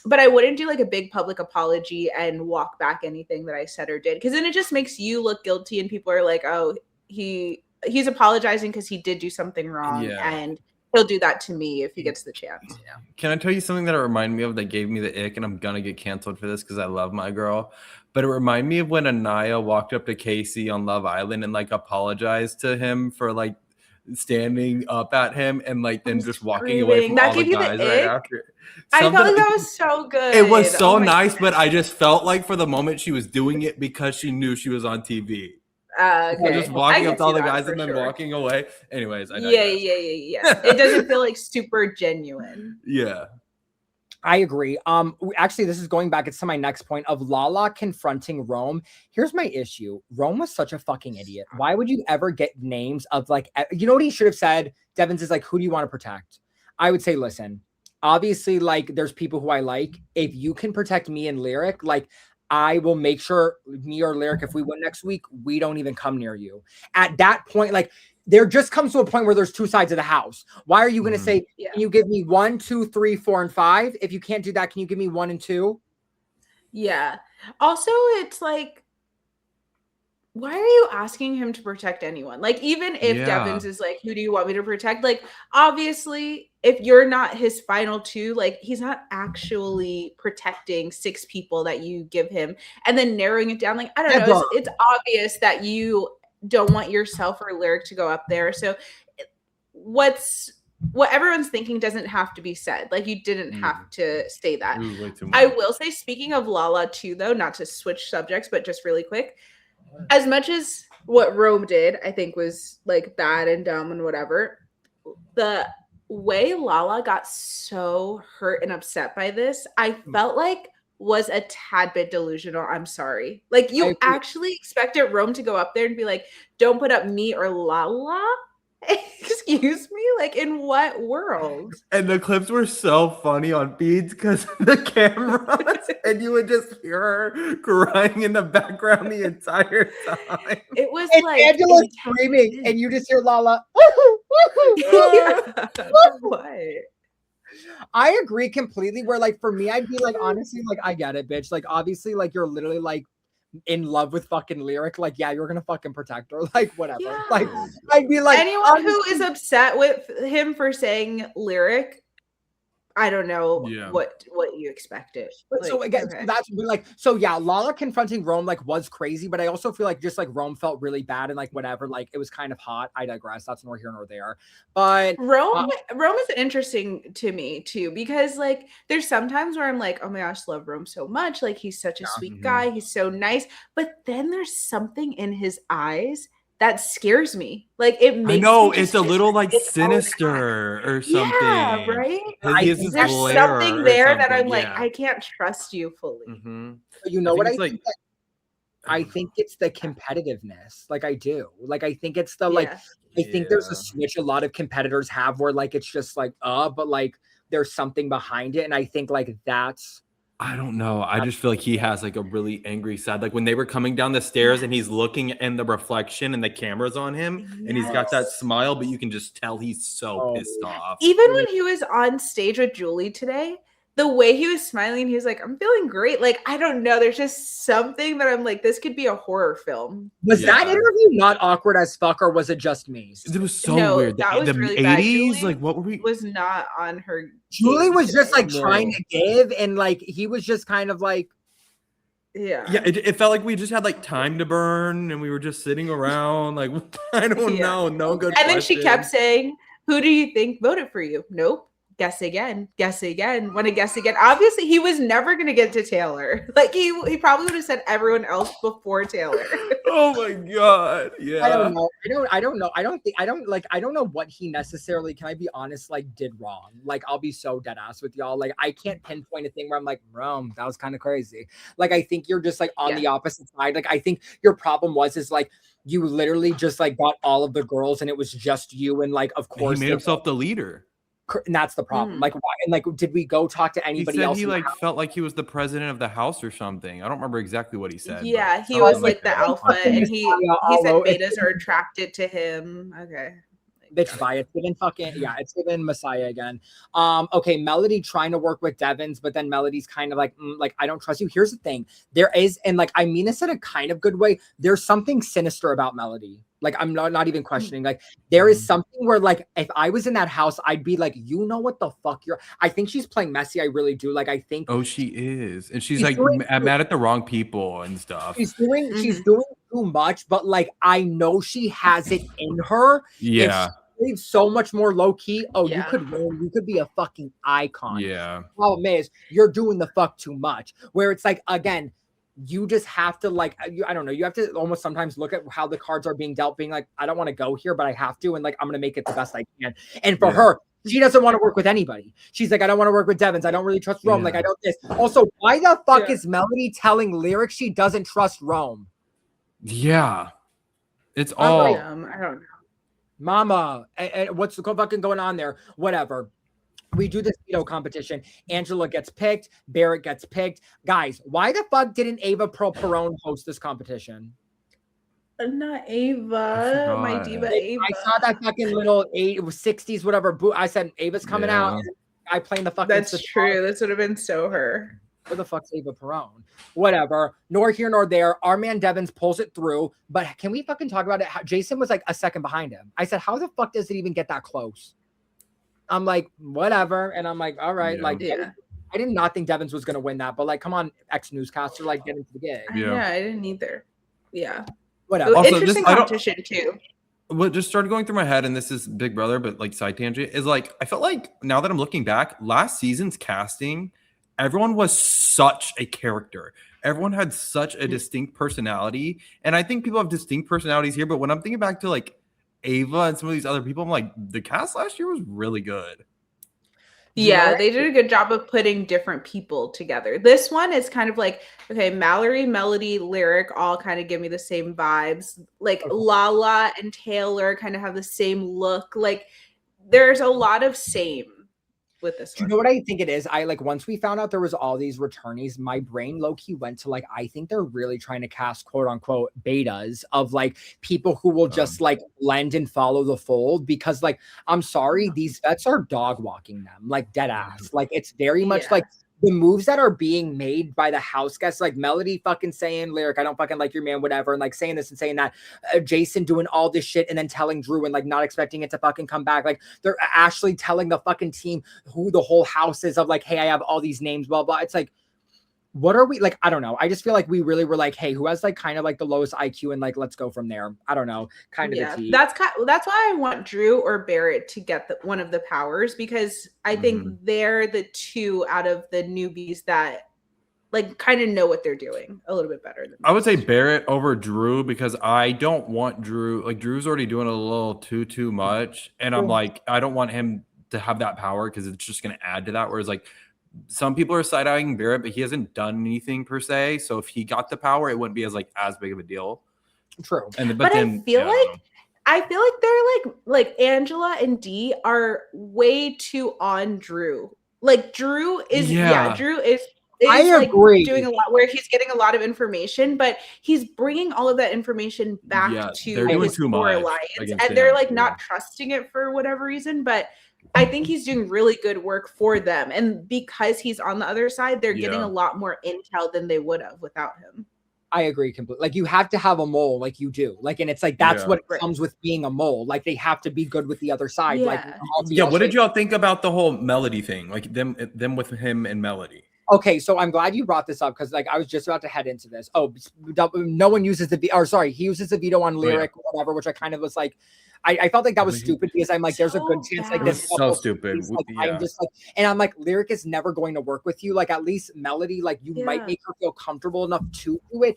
But I wouldn't do like a big public apology and walk back anything that I said or did, because then it just makes you look guilty and people are like, oh, he's apologizing because he did do something wrong, and he'll do that to me if he gets the chance. Can I tell you something that it reminded me of that gave me the ick, and I'm gonna get canceled for this because I love my girl, but it reminded me of when Anaya walked up to Casey on Love Island and like apologized to him for like standing up at him and like then just walking away from all the guys right after. I felt like that was so good. It was so nice, but I just felt like for the moment she was doing it because she knew she was on TV. Just walking up to all the guys and then walking away. Anyways, I digress. It doesn't feel like super genuine. I agree. Actually, this is going back. It's to my next point of Lala confronting Rome. Here's my issue. Rome was such a fucking idiot. Why would you ever get names of like, you know what he should have said? Devins is like, who do you want to protect? I would say, listen, obviously, like, there's people who I like. If you can protect me and Lyric, like, I will make sure me or Lyric, if we win next week, we don't even come near you. At that point, like, there just comes to a point where there's 2 sides of the house. Why are you going to say, can you give me 1, 2, 3, 4, and 5? If you can't do that, can you give me 1 and 2? Yeah. Also, it's like, why are you asking him to protect anyone? Like, even if Devins is like, who do you want me to protect? Like, obviously, if you're not his final 2, like, he's not actually protecting 6 people that you give him and then narrowing it down. Like, I don't know. It's obvious that you don't want yourself or Lyric to go up there. So what everyone's thinking doesn't have to be said. Like, you didn't have to say that. I will say, speaking of Lala too, though, not to switch subjects, but just really quick, as much as what Rome did, I think was like bad and dumb and whatever, the way Lala got so hurt and upset by this, I felt like was a tad bit delusional. I'm sorry. Like, you actually expected Rome to go up there and be like, don't put up me or Lala? Excuse me? Like, in what world? And the clips were so funny on feeds because of the cameras, and you would just hear her crying in the background the entire time. It was And like Angela intense. screaming, and you just hear Lala. Yeah. What? I agree completely. Where like for me, I'd be like, honestly, like I get it, bitch. Like obviously, like you're literally like in love with fucking Lyric. Like yeah, you're gonna fucking protect her. Like whatever. Yeah. Like I'd be like Anyone who is upset with him for saying Lyric, I don't know Yeah. what you expected. But so Like, again, okay. that's like so yeah, Lala confronting Rome like was crazy, but I also feel like just like Rome felt really bad and like whatever, like it was kind of hot. I digress. That's nor here nor there. But Rome is interesting to me too, because like there's sometimes where I'm like, oh my gosh, love Rome so much. Like he's such a sweet guy, he's so nice. But then there's something in his eyes that scares me. Like it makes I know me just it's a little like it's all sinister or something. Yeah, right. He has this There's glare something or there that I'm something, like, yeah. I can't trust you fully. But you know what I it's like- think? I think it's the competitiveness. Like I do. Like I think it's the like I think there's a switch a lot of competitors have where like it's just like but like there's something behind it. And I think like that's I don't know. I just feel like he has like a really angry side. Like when they were coming down the stairs and he's looking in the reflection and the camera's on him and he's got that smile, but you can just tell he's so pissed off. Even when he was on stage with Julie today, the way he was smiling, he was like, I'm feeling great. Like, I don't know. There's just something that I'm like, this could be a horror film. Was that interview not awkward as fuck, or was it just me? It was so weird. That was the really 80s, bad. Julie like what were we? Was not on her. Julie was just like No. trying to give, and like he was just kind of like, Yeah. It felt like we just had like time to burn and we were just sitting around. Like I don't know, no good. And then she question. kept saying, "Who do you think voted for you?" Nope. Guess again. Guess again. Want to guess again? Obviously, he was never going to get to Taylor. Like he probably would have said everyone else before Taylor. Oh my god! Yeah. I don't know. I don't know. I don't know what he necessarily. Can I be honest? Like did wrong. Like I'll be so dead ass with y'all. Like I can't pinpoint a thing where I'm like, Rome, that was kind of crazy. Like I think you're just like on the opposite side. Like I think your problem is like you literally just like got all of the girls and it was just you and like of course he made himself the leader. And that's the problem. Like, why? And like, did we go talk to anybody he said else? He like felt like he was the president of the house or something. I don't remember exactly what he said. Yeah, he was like the alpha, and he said betas are attracted to him. Okay. Bitch, bye. It's given fucking it's given Messiah again. Okay, Melody trying to work with Devins, but then Melody's kind of like, I don't trust you. Here's the thing: there is, and like I mean this in a kind of good way. There's something sinister about Melody. Like I'm not even questioning. Like there is something where like if I was in that house, I'd be like, you know what the fuck you're. I think she's playing messy. I really do. Like I think. Oh, she is, and she's like mad at the wrong people and stuff. She's doing too much, but like I know she has it in her. Yeah. If so much more low key. Oh, you could be a fucking icon. Yeah. Problem is, you're doing the fuck too much. Where it's like again, you just have to like I don't know. You have to almost sometimes look at how the cards are being dealt, being like, I don't want to go here, but I have to, and like I'm gonna make it the best I can. And for her, she doesn't want to work with anybody. She's like, I don't want to work with Devins. I don't really trust Rome. Like I don't this. Also, why the fuck is Melody telling Lyric she doesn't trust Rome? Yeah, it's all. I don't know. Mama, what's fucking going on there? Whatever. We do this veto competition. Angela gets picked. Barrett gets picked. Guys, why the fuck didn't Ava Perón host this competition? Not Ava, my diva Ava. I saw that fucking little 60s, whatever. I said, Ava's coming out. I playing the fucking. That's true. This would have been so her. Where the fuck's Ava Perón? Whatever. Nor here nor there. Our man Devins pulls it through. But can we fucking talk about it? Jason was like a second behind him. I said, how the fuck does it even get that close? I'm like, whatever. And I'm like, all right. I did not think Devins was going to win that. But like, come on, ex-newscaster, like get into the game. Yeah, I didn't either. Yeah. Whatever. Also, interesting competition too. What just started going through my head, and this is Big Brother, but like side tangent, is like, I felt like now that I'm looking back, last season's casting, everyone was such a character. Everyone had such a distinct personality. And I think people have distinct personalities here. But when I'm thinking back to like Ava and some of these other people, I'm like, the cast last year was really good. Yeah, they did a good job of putting different people together. This one is kind of like, okay, Mallory, Melody, Lyric all kind of give me the same vibes. Like Lala and Taylor kind of have the same look. Like there's a lot of same with this Do you one. know what I think it is? I like once we found out there was all these returnees, my brain low-key went to like, I think they're really trying to cast quote unquote betas of like people who will just like blend and follow the fold because like I'm sorry, these vets are dog walking them like dead ass. Like it's very much like the moves that are being made by the house guests, like Melody fucking saying Lyric, I don't fucking like your man, whatever, and like saying this and saying that, Jason doing all this shit and then telling Drew and like not expecting it to fucking come back. Like they're actually telling the fucking team who the whole house is of like, hey, I have all these names, blah, blah. It's like, what are we like? I don't know. I just feel like we really were like, hey, who has like kind of like the lowest IQ and like let's go from there. I don't know. Kind of the tea. That's why I want Drew or Barrett to get one of the powers because I think they're the two out of the newbies that like kind of know what they're doing a little bit better than I would say Barrett over Drew because I don't want Drew. Like Drew's already doing a little too much, and I'm like, I don't want him to have that power because it's just going to add to that. Whereas like some people are side-eyeing Barrett, but he hasn't done anything per se. So if he got the power, it wouldn't be as big of a deal. True. But then, I feel like they're like Angela and Dee are way too on Drew. Like Drew is Drew is I agree. Doing a lot where he's getting a lot of information, but he's bringing all of that information back to his core alliance, and they're like not trusting it for whatever reason. But I think he's doing really good work for them, and because he's on the other side, they're getting a lot more intel than they would have without him. I agree completely. Like you have to have a mole, like you do, like, and it's like that's what comes with being a mole. Like they have to be good with the other side. Like what did y'all think about the whole Melody thing? Like them with him and Melody. Okay, so I'm glad you brought this up because like I was just about to head into this. Oh, no one uses he uses the veto on Lyric or whatever, which I kind of was like, I felt like that was stupid because I'm like, there's a good chance like this. So stupid. Like, I'm just like, and I'm like, Lyric is never going to work with you. Like at least Melody, like you might make her feel comfortable enough to do it.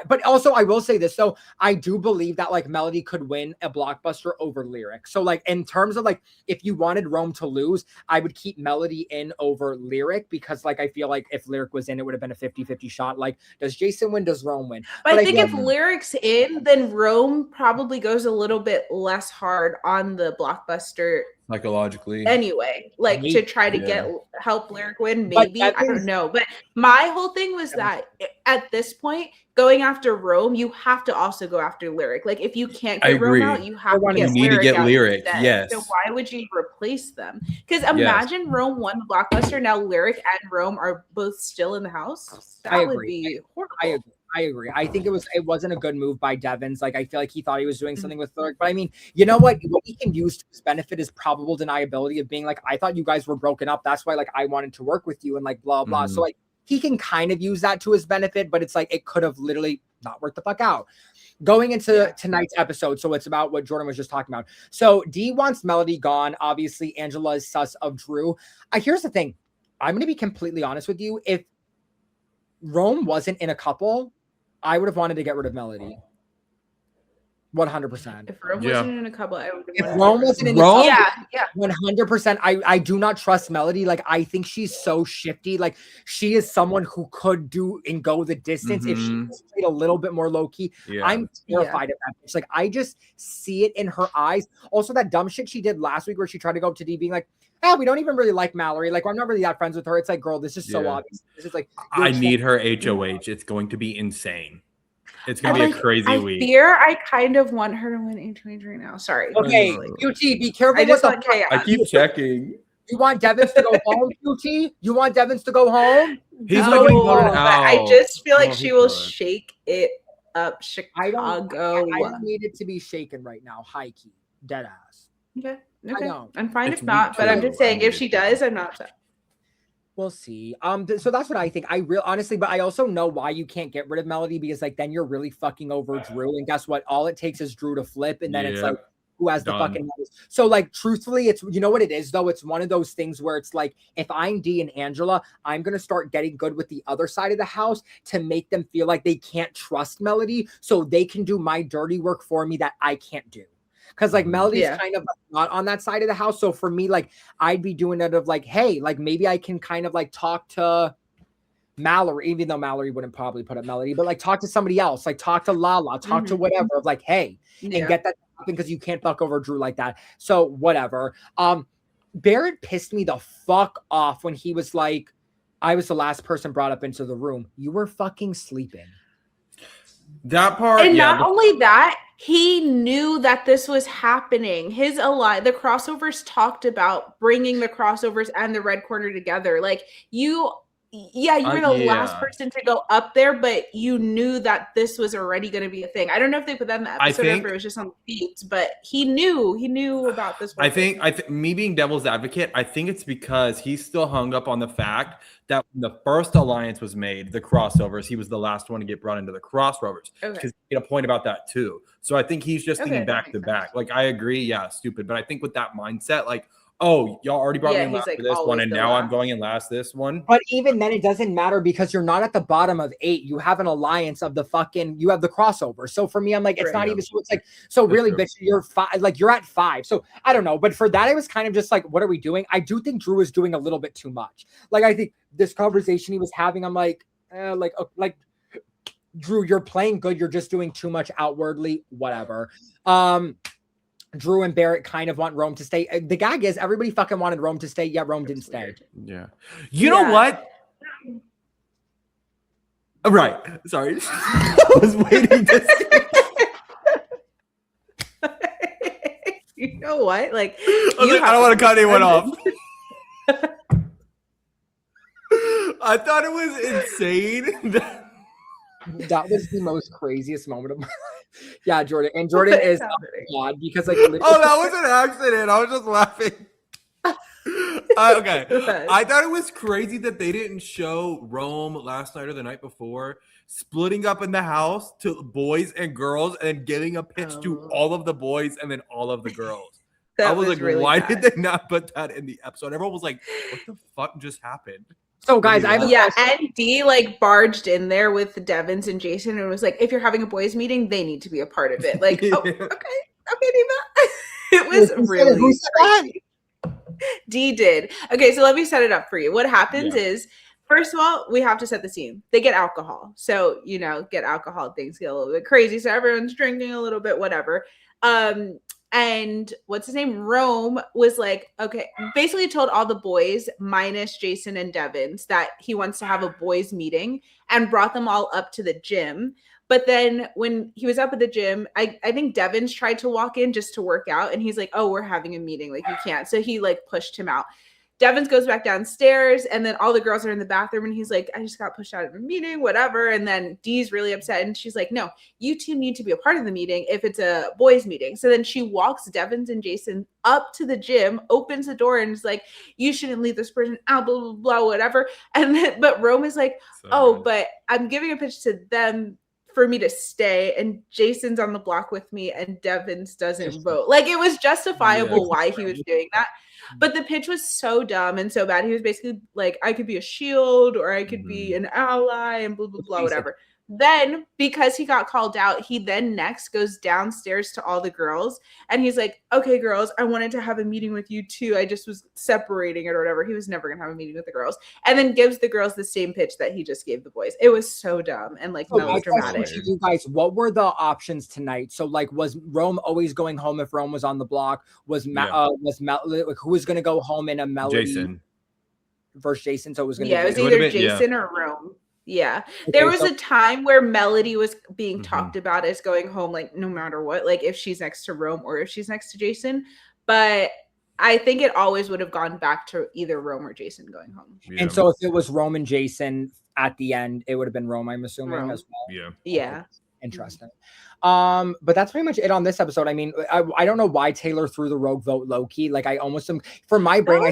But also I will say this. So I do believe that like Melody could win a blockbuster over Lyric. So like in terms of like, if you wanted Rome to lose, I would keep Melody in over Lyric because like, I feel like if Lyric was in, it would have been a 50-50 shot. Like does Jason win? Does Rome win? But I think if Lyric's in, then Rome probably goes a little bit less hard on the blockbuster psychologically anyway, like to try to help Lyric win. Maybe I don't know. But my whole thing was that at this point, going after Rome, you have to also go after Lyric. Like if you can't get Rome out, you have to get Lyric. Yes. So why would you replace them? Because imagine Rome won the blockbuster. Now Lyric and Rome are both still in the house. That would be horrible. I agree. I think it wasn't a good move by Devins. Like I feel like he thought he was doing something with Lyric, but I mean, you know what he can use to his benefit is probable deniability of being like, I thought you guys were broken up. That's why like I wanted to work with you and like blah blah. So like he can kind of use that to his benefit, but it's like it could have literally not worked the fuck out. Going into tonight's episode, so it's about what Jordan was just talking about. So Dee wants Melody gone. Obviously, Angela is sus of Drew. Here's the thing. I'm going to be completely honest with you. If Rome wasn't in a couple, I would have wanted to get rid of Melody. 100%. If Rome wasn't in a couple, I would have. If Rome wasn't in a couple, 100%. I do not trust Melody. Like I think she's so shifty. Like she is someone who could do and go the distance if she played a little bit more low key. I'm terrified of that. It's like I just see it in her eyes. Also, that dumb shit she did last week where she tried to go up to Dee being like, we don't even really like Mallory. Like, I'm not really that friends with her. It's like, girl, this is so obvious. This is like, I need her HOH. It's going to be insane. It's going to be a crazy week. I kind of want her to win HOH right now. Sorry. Okay, QT, be careful. I keep checking. You want Devins to go home, QT? You want Devins to go home? He's not getting voted out. I just feel like she will shake it up, Chicago. I don't need it to be shaken right now. High key. Dead ass. Okay. I'm fine if not, but I'm just saying if she does, I'm not upset. We'll see. So that's what I think. Honestly, but I also know why you can't get rid of Melody because like then you're really fucking over Drew. And guess what? All it takes is Drew to flip, and then it's like who has the fucking numbers. So like truthfully, it's you know what it is though? It's one of those things where it's like if I'm Dee and Angela, I'm gonna start getting good with the other side of the house to make them feel like they can't trust Melody, so they can do my dirty work for me that I can't do. because like Melody's kind of not on that side of the house. So for me, like I'd be doing it of like, hey, like maybe I can kind of like talk to Mallory, even though Mallory wouldn't probably put up Melody, but like talk to somebody else, like talk to Lala, talk to whatever of like, hey, and get that because you can't fuck over Drew like that. So whatever. Barrett pissed me the fuck off when he was like, I was the last person brought up into the room. You were fucking sleeping. That part, and not only that, he knew that this was happening. The crossovers talked about bringing the crossovers and the red corner together. Like you were the last person to go up there, but you knew that this was already going to be a thing. I don't know if they put that in the episode or if it was just on the feeds, but he knew about this. I think me being devil's advocate, I think it's because he's still hung up on the fact that when the first alliance was made, the crossovers, he was the last one to get brought into the crossovers. Because he made a point about that too. So I think he's just thinking back to back. Like I agree, stupid. But I think with that mindset, like, oh, y'all already brought me in last for this one, and now I'm going in last this one. But even then, it doesn't matter because you're not at the bottom of 8. You have an alliance of you have the crossover. So for me, I'm like, it's not even, so it's like, so really, bitch, you're 5, like you're at 5. So I don't know. But for that, I was kind of just like, what are we doing? I do think Drew is doing a little bit too much. Like, I think this conversation he was having, I'm like, Drew, you're playing good. You're just doing too much outwardly, whatever. Drew and Barrett kind of want Rome to stay. The gag is everybody fucking wanted Rome to stay, yet Rome didn't stay. Yeah. You know what? Right. Sorry. I was waiting to see. You know what? Like, I don't want to cut anyone off. I thought it was insane. That was the most craziest moment of my life. Yeah, Jordan. And Jordan is God because like that was an accident. I was just laughing. Okay. I thought it was crazy that they didn't show Rome last night or the night before splitting up in the house to boys and girls and giving a pitch to all of the boys and then all of the girls. I was like, really why did they not put that in the episode? Everyone was like, what the fuck just happened? So guys, and Dee like barged in there with the Devins and Jason and was like, if you're having a boys meeting, they need to be a part of it. Like, okay, Diva. It was really crazy. Dee did. Okay, so let me set it up for you. What happens is, first of all, we have to set the scene. They get alcohol. So, get alcohol, things get a little bit crazy. So everyone's drinking a little bit, whatever. And what's his name? Rome was like, okay, basically told all the boys minus Jason and Devins that he wants to have a boys meeting and brought them all up to the gym. But then when he was up at the gym, I think Devins tried to walk in just to work out. And he's like, oh, we're having a meeting. Like, you can't. So he like pushed him out. Devins goes back downstairs and then all the girls are in the bathroom and he's like, I just got pushed out of a meeting, whatever. And then Dee's really upset and she's like, no, you two need to be a part of the meeting if it's a boys meeting. So then she walks Devins and Jason up to the gym, opens the door and is like, you shouldn't leave this person out, blah, blah, blah, whatever. And then, but Rome is like, but I'm giving a pitch to them for me to stay and Jason's on the block with me and Devins doesn't vote. Like it was justifiable why he was doing that. But the pitch was so dumb and so bad. He was basically like, I could be a shield or I could be an ally and blah, blah, blah, whatever. Then because he got called out, he then next goes downstairs to all the girls and he's like, okay, girls, I wanted to have a meeting with you too. I just was separating it or whatever. He was never going to have a meeting with the girls and then gives the girls the same pitch that he just gave the boys. It was so dumb and like melodramatic. You guys, what were the options tonight? So like, was Rome always going home if Rome was on the block? Was who was going to go home in a Melody? Jason. Versus Jason. So it was going to be it was either Jason or Rome. Yeah. There was a time where Melody was being talked about as going home, like no matter what, like if she's next to Rome or if she's next to Jason. But I think it always would have gone back to either Rome or Jason going home. Yeah. And so if it was Rome and Jason at the end, it would have been Rome, I'm assuming as well. Yeah. Interesting. But that's pretty much it on this episode. I mean, I don't know why Taylor threw the rogue vote low key. Like I almost am for my brain.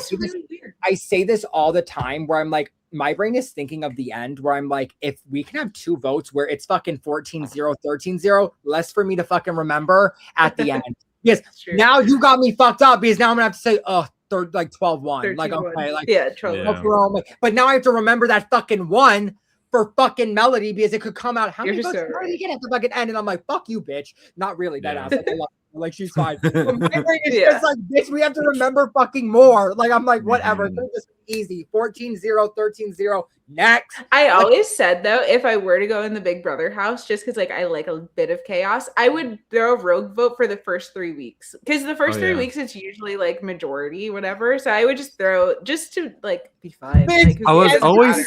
I say this all the time where I'm like, my brain is thinking of the end where I'm like, if we can have 2 votes where it's fucking 14-0, 13-0, less for me to fucking remember at the end. Yes. Now you got me fucked up because now I'm gonna have to say, like 12-1. Like, okay, like, 12-1. But now I have to remember that fucking 1 for fucking Melody because it could come out. How many votes did you get at the fucking end? And I'm like, fuck you, bitch. Not really. That ass. Like, Like she's fine. But my brain is just like, bitch, we have to remember fucking more. Like I'm like, whatever. It's just easy. 14-0, 13-0. Next. I always said though, if I were to go in the Big Brother house, just because like I like a bit of chaos, I would throw a rogue vote for the first 3 weeks. Because the first 3 weeks it's usually like majority, whatever. So I would just throw just to like be fine. Like, I was always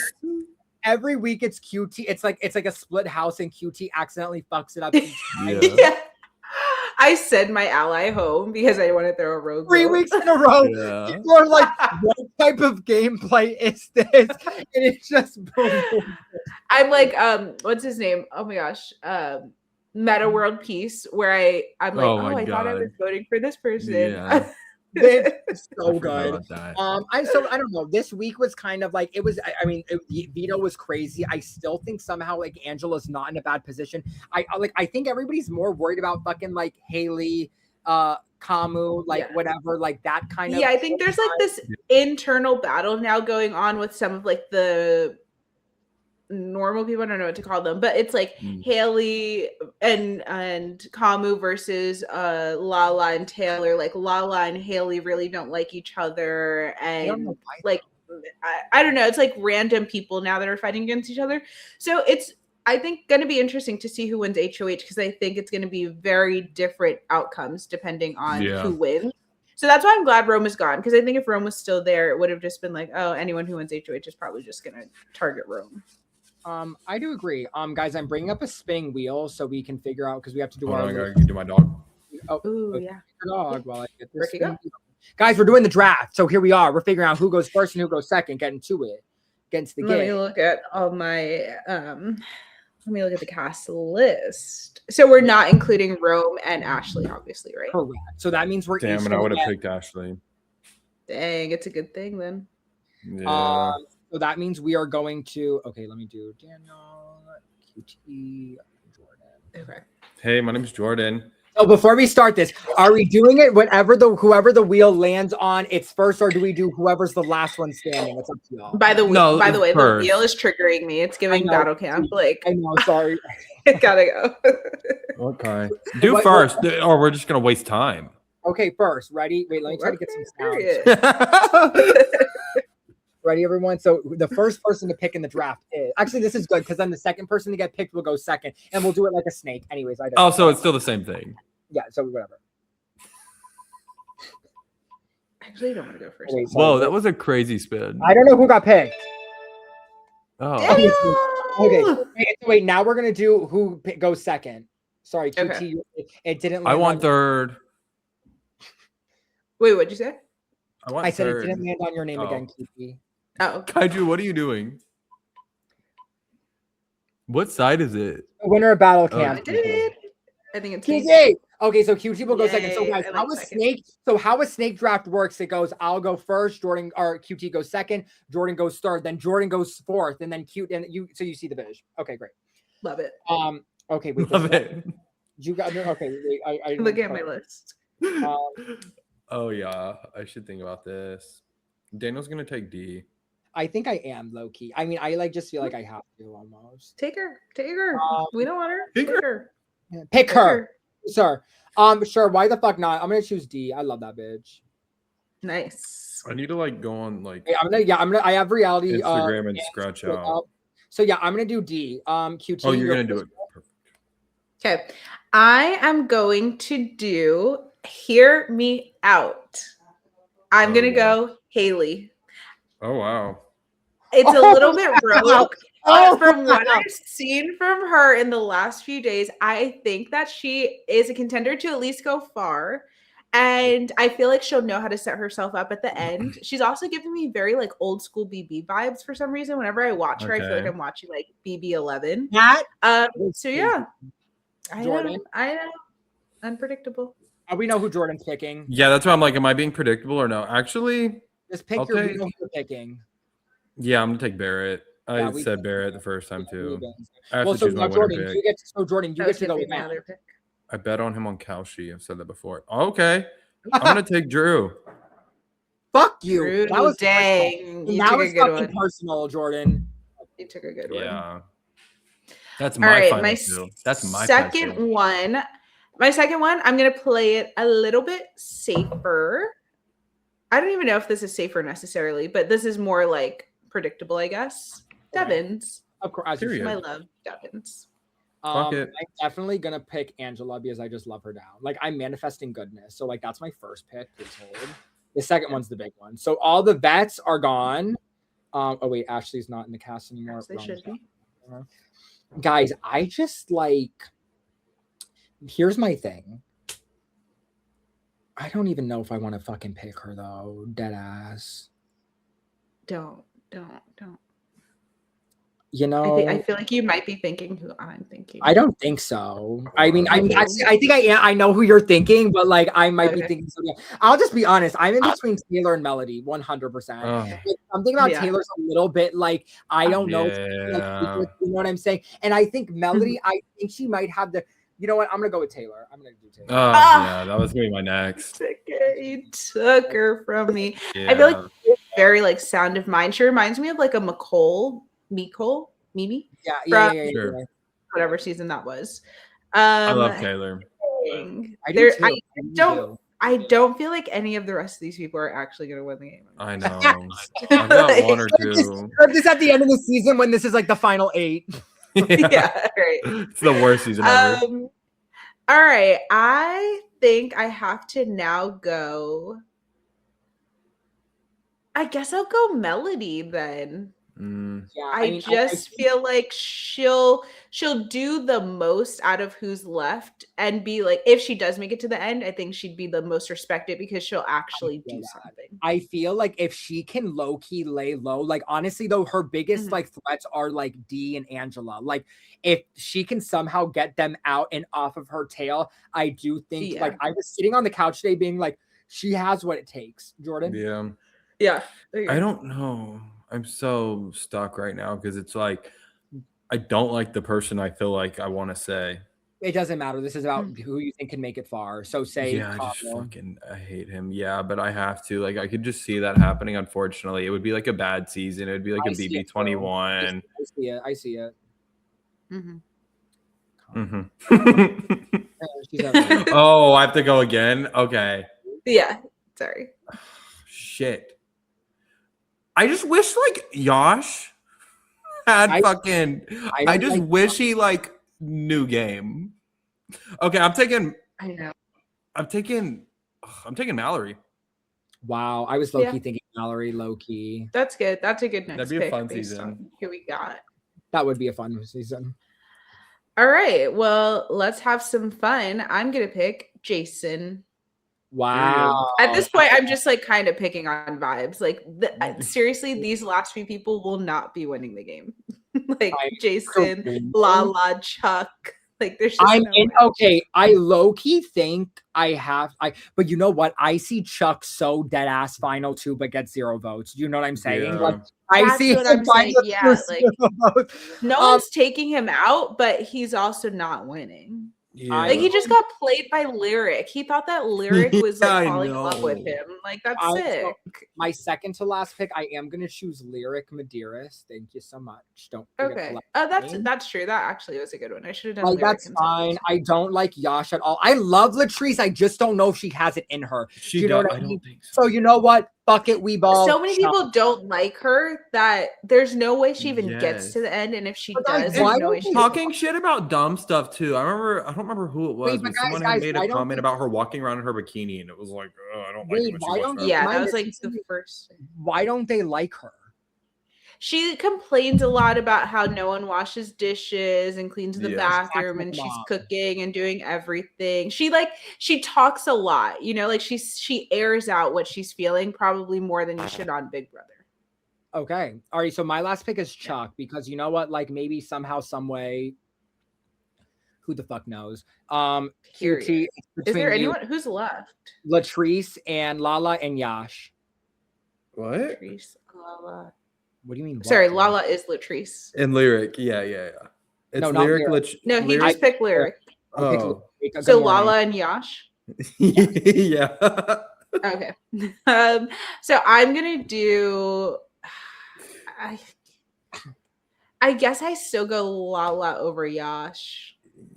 every week it's QT. It's like a split house and QT accidentally fucks it up. Yeah. I send my ally home because I want to throw a rogue 3 weeks in a row. People are like, what type of gameplay is this? And it's just boom, boom. I'm like, what's his name? Oh my gosh. Meta World Peace, where I'm like, I thought I was voting for this person. Yeah. It's so good. I don't know. This week was kind of like it was. I mean, Vito was crazy. I still think somehow like Angela's not in a bad position. I think everybody's more worried about fucking like Haley, Kamu, whatever, like that kind of. Yeah, I think there's like this internal battle now going on with some of like the normal people. I don't know what to call them, but it's like Haley and Kamu versus Lala and Taylor. Like Lala and Haley really don't like each other, and like I don't know, it's like random people now that are fighting against each other. So it's, I think, going to be interesting to see who wins HOH, because I think it's going to be very different outcomes depending on who wins. So that's why I'm glad Rome is gone, because I think if Rome was still there, it would have just been like, oh, anyone who wins HOH is probably just going to target Rome. I do agree. Guys, I'm bringing up a spinning wheel so we can figure out, because we have to do I can do my dog. Dog while I get this. Guys, we're doing the draft. So here we are. We're figuring out who goes first and who goes second, getting to it. Against the game. Let me look at all my let me look at the cast list. So we're not including Rome and Ashley, obviously, right? Correct. So that means we're and I would have picked Ashley. Dang, it's a good thing then. Yeah. So that means we are going to, okay, let me do Daniel, QT, Jordan. Okay. Hey, my name is Jordan. So before we start this, are we doing it whoever the wheel lands on, it's first, or do we do whoever's the last one standing? It's up to y'all. By the way, the wheel is triggering me. It's giving battle camp. Like, I know, sorry. It gotta go. Okay. Do first, or we're just gonna waste time. Okay, first. Ready? Wait, let me try to get some sound. Ready, everyone? So the first person to pick in the draft is actually, this is good, because then the second person to get picked will go second, and we'll do it like a snake. Anyways, I don't. Oh, so it's still the same thing. Yeah. So whatever. Actually, I don't want to go first. Wait, whoa, that was a crazy spin. I don't know who got picked. Oh. Okay. Wait. Now we're gonna do who goes second. Sorry, QT. Okay. It didn't. I want third. Wait, what'd you say? I said it didn't land on your name again, QT. Oh, Kaiju, what are you doing? What side is it? The winner of battle camp. I think it's QT. Okay, so QT will go second. So guys, how a snake draft works? It goes, I'll go first, Jordan or QT goes second, Jordan goes third, then Jordan goes fourth, and then you see the vision. Okay, great. Love it. Okay, wait. Love it. You got okay. Wait, I look at my list. Oh yeah, I should think about this. Daniel's gonna take D. I think I am low key. I mean, I just feel like I have to almost. Take her. We don't want her. Pick her. Pick her, sir. Sure. Why the fuck not? I'm gonna choose D. I love that bitch. Nice. I need to like go on like. I have reality. Instagram and scratch out. So yeah, I'm gonna do D. QT. Oh, you're gonna do it. Perfect. Okay, I am going to do. Hear me out. I'm gonna go Haley. Oh wow. It's a little bit rogue. From what I've seen from her in the last few days, I think that she is a contender to at least go far. And I feel like she'll know how to set herself up at the end. She's also giving me very like old school BB vibes for some reason. Whenever I watch her, I feel like I'm watching like BB11. So yeah. I know. Unpredictable. We know who Jordan's picking. Yeah, that's why I'm like, am I being predictable or no? Actually, just pick who you're picking. Yeah, I'm gonna take Barrett. I said Barrett the first time too. Jordan, you get to go with my other pick. I bet on him on Kalshi. I've said that before. Okay, I'm gonna take Drew. Fuck you. Drew, that was dang. That was fucking personal, Jordan. You took a good one. Yeah, that's my final too. That's my second one. My second one, I'm gonna play it a little bit safer. I don't even know if this is safer necessarily, but this is more like predictable, I guess. Devins. Of course, My love, Devins. I'm definitely gonna pick Angela because I just love her down. Like I'm manifesting goodness. So like that's my first pick. Please hold. The second one's the big one. So all the vets are gone. Oh wait, Ashley's not in the cast anymore. They should be. Guys, I just like. Here's my thing. I don't even know if I want to fucking pick her though. Dead ass. Don't. You know, I feel like you might be thinking who I'm thinking. I don't think so. I think I am. I know who you're thinking, but like I might be thinking something. I'll just be honest. I'm in between Taylor and Melody, 100%. Like, something about Taylor's a little bit like I don't know. Like, you know what I'm saying? And I think Melody. I think she might have the. You know what? I'm gonna go with Taylor. I'm gonna do Taylor. Oh yeah, that was gonna be my next. You took her from me. Yeah. I feel like it's very like Sound of Mind. She reminds me of like a Mimi. Yeah. Sure. Whatever season that was. I love Taylor. I don't feel like any of the rest of these people are actually going to win the game. I know. I've got one or two. This at the end of the season when this is like the final 8. Yeah, right. It's the worst season ever. All right. I think I have to now go. I guess I'll go Melody then. Yeah, I feel like she'll do the most out of who's left and be like, if she does make it to the end, I think she'd be the most respected because she'll actually do something. I feel like if she can low-key lay low, like honestly though, her biggest like threats are like Dee and Angela. Like if she can somehow get them out and off of her tail, I do think like I was sitting on the couch today being like, she has what it takes. Jordan? Yeah. I don't know. I'm so stuck right now because it's like I don't like the person I feel like I want to say. It doesn't matter. This is about who you think can make it far. So say I hate him. Yeah, but I have to. Like I could just see that happening, unfortunately. It would be like a bad season. It would be like a BB21. I see it. Oh, I have to go again? Okay. Yeah. Sorry. Shit. I just wish like Yash had I just wish he like knew game. Okay, I'm taking Mallory. Wow, I was low-key thinking Mallory, low-key. That's good. That's a good next pick. That'd be a fun season. Who we got. That would be a fun season. All right. Well, let's have some fun. I'm gonna pick Jason. Wow. At this point, I'm just like kind of picking on vibes. Like seriously, these last few people will not be winning the game. Like Jason, Lala, Chuck. Like there's just okay. I low-key think but you know what? I see Chuck so dead ass final 2, but gets 0 votes. You know what I'm saying? Yeah. Like I see what I'm saying. Yeah, like no one's taking him out, but he's also not winning. Yeah. Like he just got played by Lyric. He thought that Lyric was like falling in love with him. Like that's sick. My second to last pick, I am gonna choose Lyric Medeiros. Thank you so much. Don't forget that's true. That actually was a good one. I should have done. Like that's fine. I don't like Yash at all. I love Latrice. I just don't know if she has it in her. You know what I mean? Don't think so. You know what? Fuck it, we ball. So many people don't like her that there's no way she even gets to the end. And if she does, there's no way she's talking shit about dumb stuff too. I don't remember who it was, but someone had made a comment about her walking around in her bikini, and it was like, oh, I don't like it. Yeah, that was like the first. Why don't they like her? She complains a lot about how no one washes dishes and cleans the bathroom, and she's cooking and doing everything. She talks a lot, you know, like she airs out what she's feeling probably more than you should on Big Brother. Okay. All right. So my last pick is Chuck because you know what? Like maybe somehow, some way, who the fuck knows? QT. Is there anyone who's left? Latrice and Lala and Yash. What? Latrice, Lala. What do you mean? Sorry, Lala is Latrice. And Lyric, yeah. It's no, Lyric. No, he just picked Lyric. Oh. So Lala and Yash. Yeah. Okay. So I'm gonna do. I guess I still go Lala over Yash.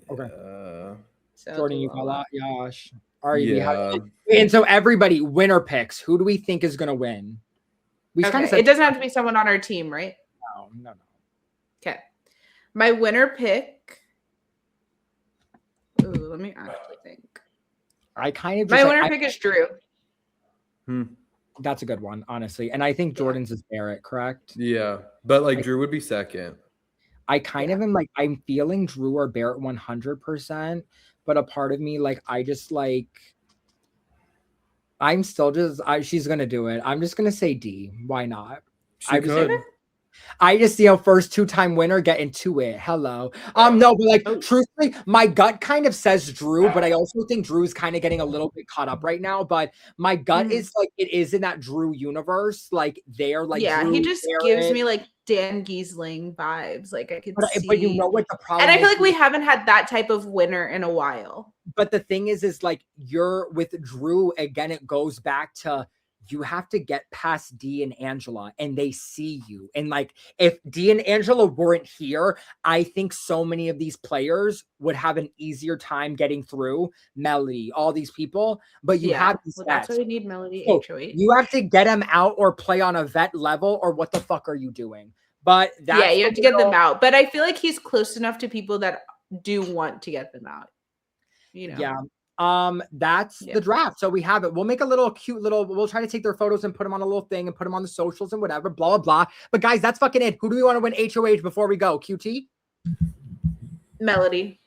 Okay. So Jordan, you got a lot. Yash. All right. Yeah. And so everybody, winner picks. Who do we think is going to win? We Okay. kind of said It doesn't have to be someone on our team, right? no. Okay. My winner pick. Ooh, let me actually think. I kind of My winner pick is Drew. That's a good one, honestly. And I think Jordan's is Barrett, correct? Yeah. But like Drew would be second. I kind of am like, I'm feeling Drew or Barrett 100%, but a part of me, like, I just like, I'm still just, she's going to do it. I'm just going to say D. Why not? She could. I just see a first 2-time winner get into it. Hello. No, but like truthfully, my gut kind of says Drew, but I also think Drew's kind of getting a little bit caught up right now. But my gut is like it is in that Drew universe. Like they're like Drew, he just gives me like Dan Giesling vibes. Like I could see. But you know what the problem and I feel is? like we haven't had that type of winner in a while. But the thing is like you're with Drew again, it goes back to you have to get past D and Angela and they see you. And like, if D and Angela weren't here, I think so many of these players would have an easier time getting through Melody, all these people, but you have these that's why we need Melody so HOH. You have to get them out or play on a vet level or what the fuck are you doing? But that's you have to get them out. But I feel like he's close enough to people that do want to get them out. You know? Yeah. That's the draft. So we have it. We'll make a little cute little, we'll try to take their photos and put them on a little thing and put them on the socials and whatever, blah, blah, blah. But guys, that's fucking it. Who do we want to win HOH before we go? QT? Melody.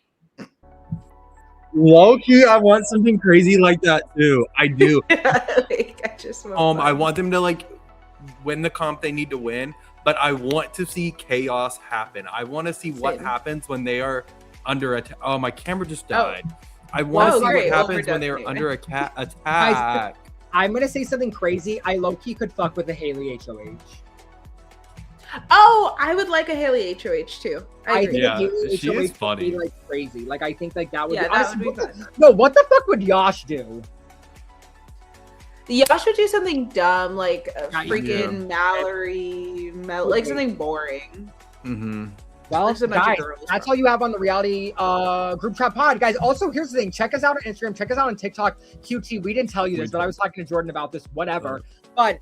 Low key, I want something crazy like that too. I do. I want them to like win the comp they need to win, but I want to see chaos happen. I want to see what happens when they are under attack. Oh, my camera just died. I want to see what happens when they are under attack. Guys, I'm going to say something crazy. I low-key could fuck with a Haley HOH. Oh, I would like a Haley HOH too. I think Haley she HOH is funny. Would be like crazy. Like I think like that would be, that would be fun. No, what the fuck would Yash do? Yash would do something dumb like a freaking Mallory, like something boring. Mm-hmm. Well, guys, that's all you have on the reality group chat pod. Guys, also, here's the thing. Check us out on Instagram. Check us out on TikTok. QT, we didn't tell you this, but I was talking to Jordan about this, whatever. But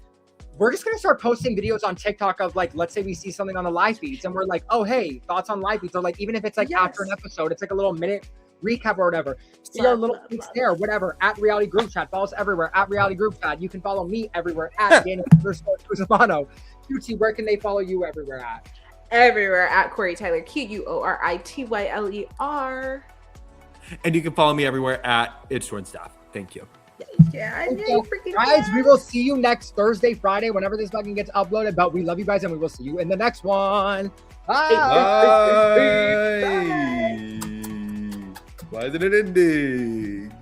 we're just going to start posting videos on TikTok of, like, let's say we see something on the live feeds, and we're like, oh, hey, thoughts on live feeds. Or, like, even if it's, like, after an episode, it's, like, a little minute recap or whatever. See our little tweets there, whatever. At reality group chat. Follow us everywhere. At reality group chat. You can follow me everywhere. At Daniel_Cusimano. QT, where can they follow you everywhere at? Everywhere at Corey Tyler, QUORITYLER. And you can follow me everywhere at It's Jordan Staff. Thank you. Yeah, guys, we will see you next Thursday, Friday, whenever this fucking gets uploaded. But we love you guys, and we will see you in the next one. Bye. Bye. Why isn't it ending?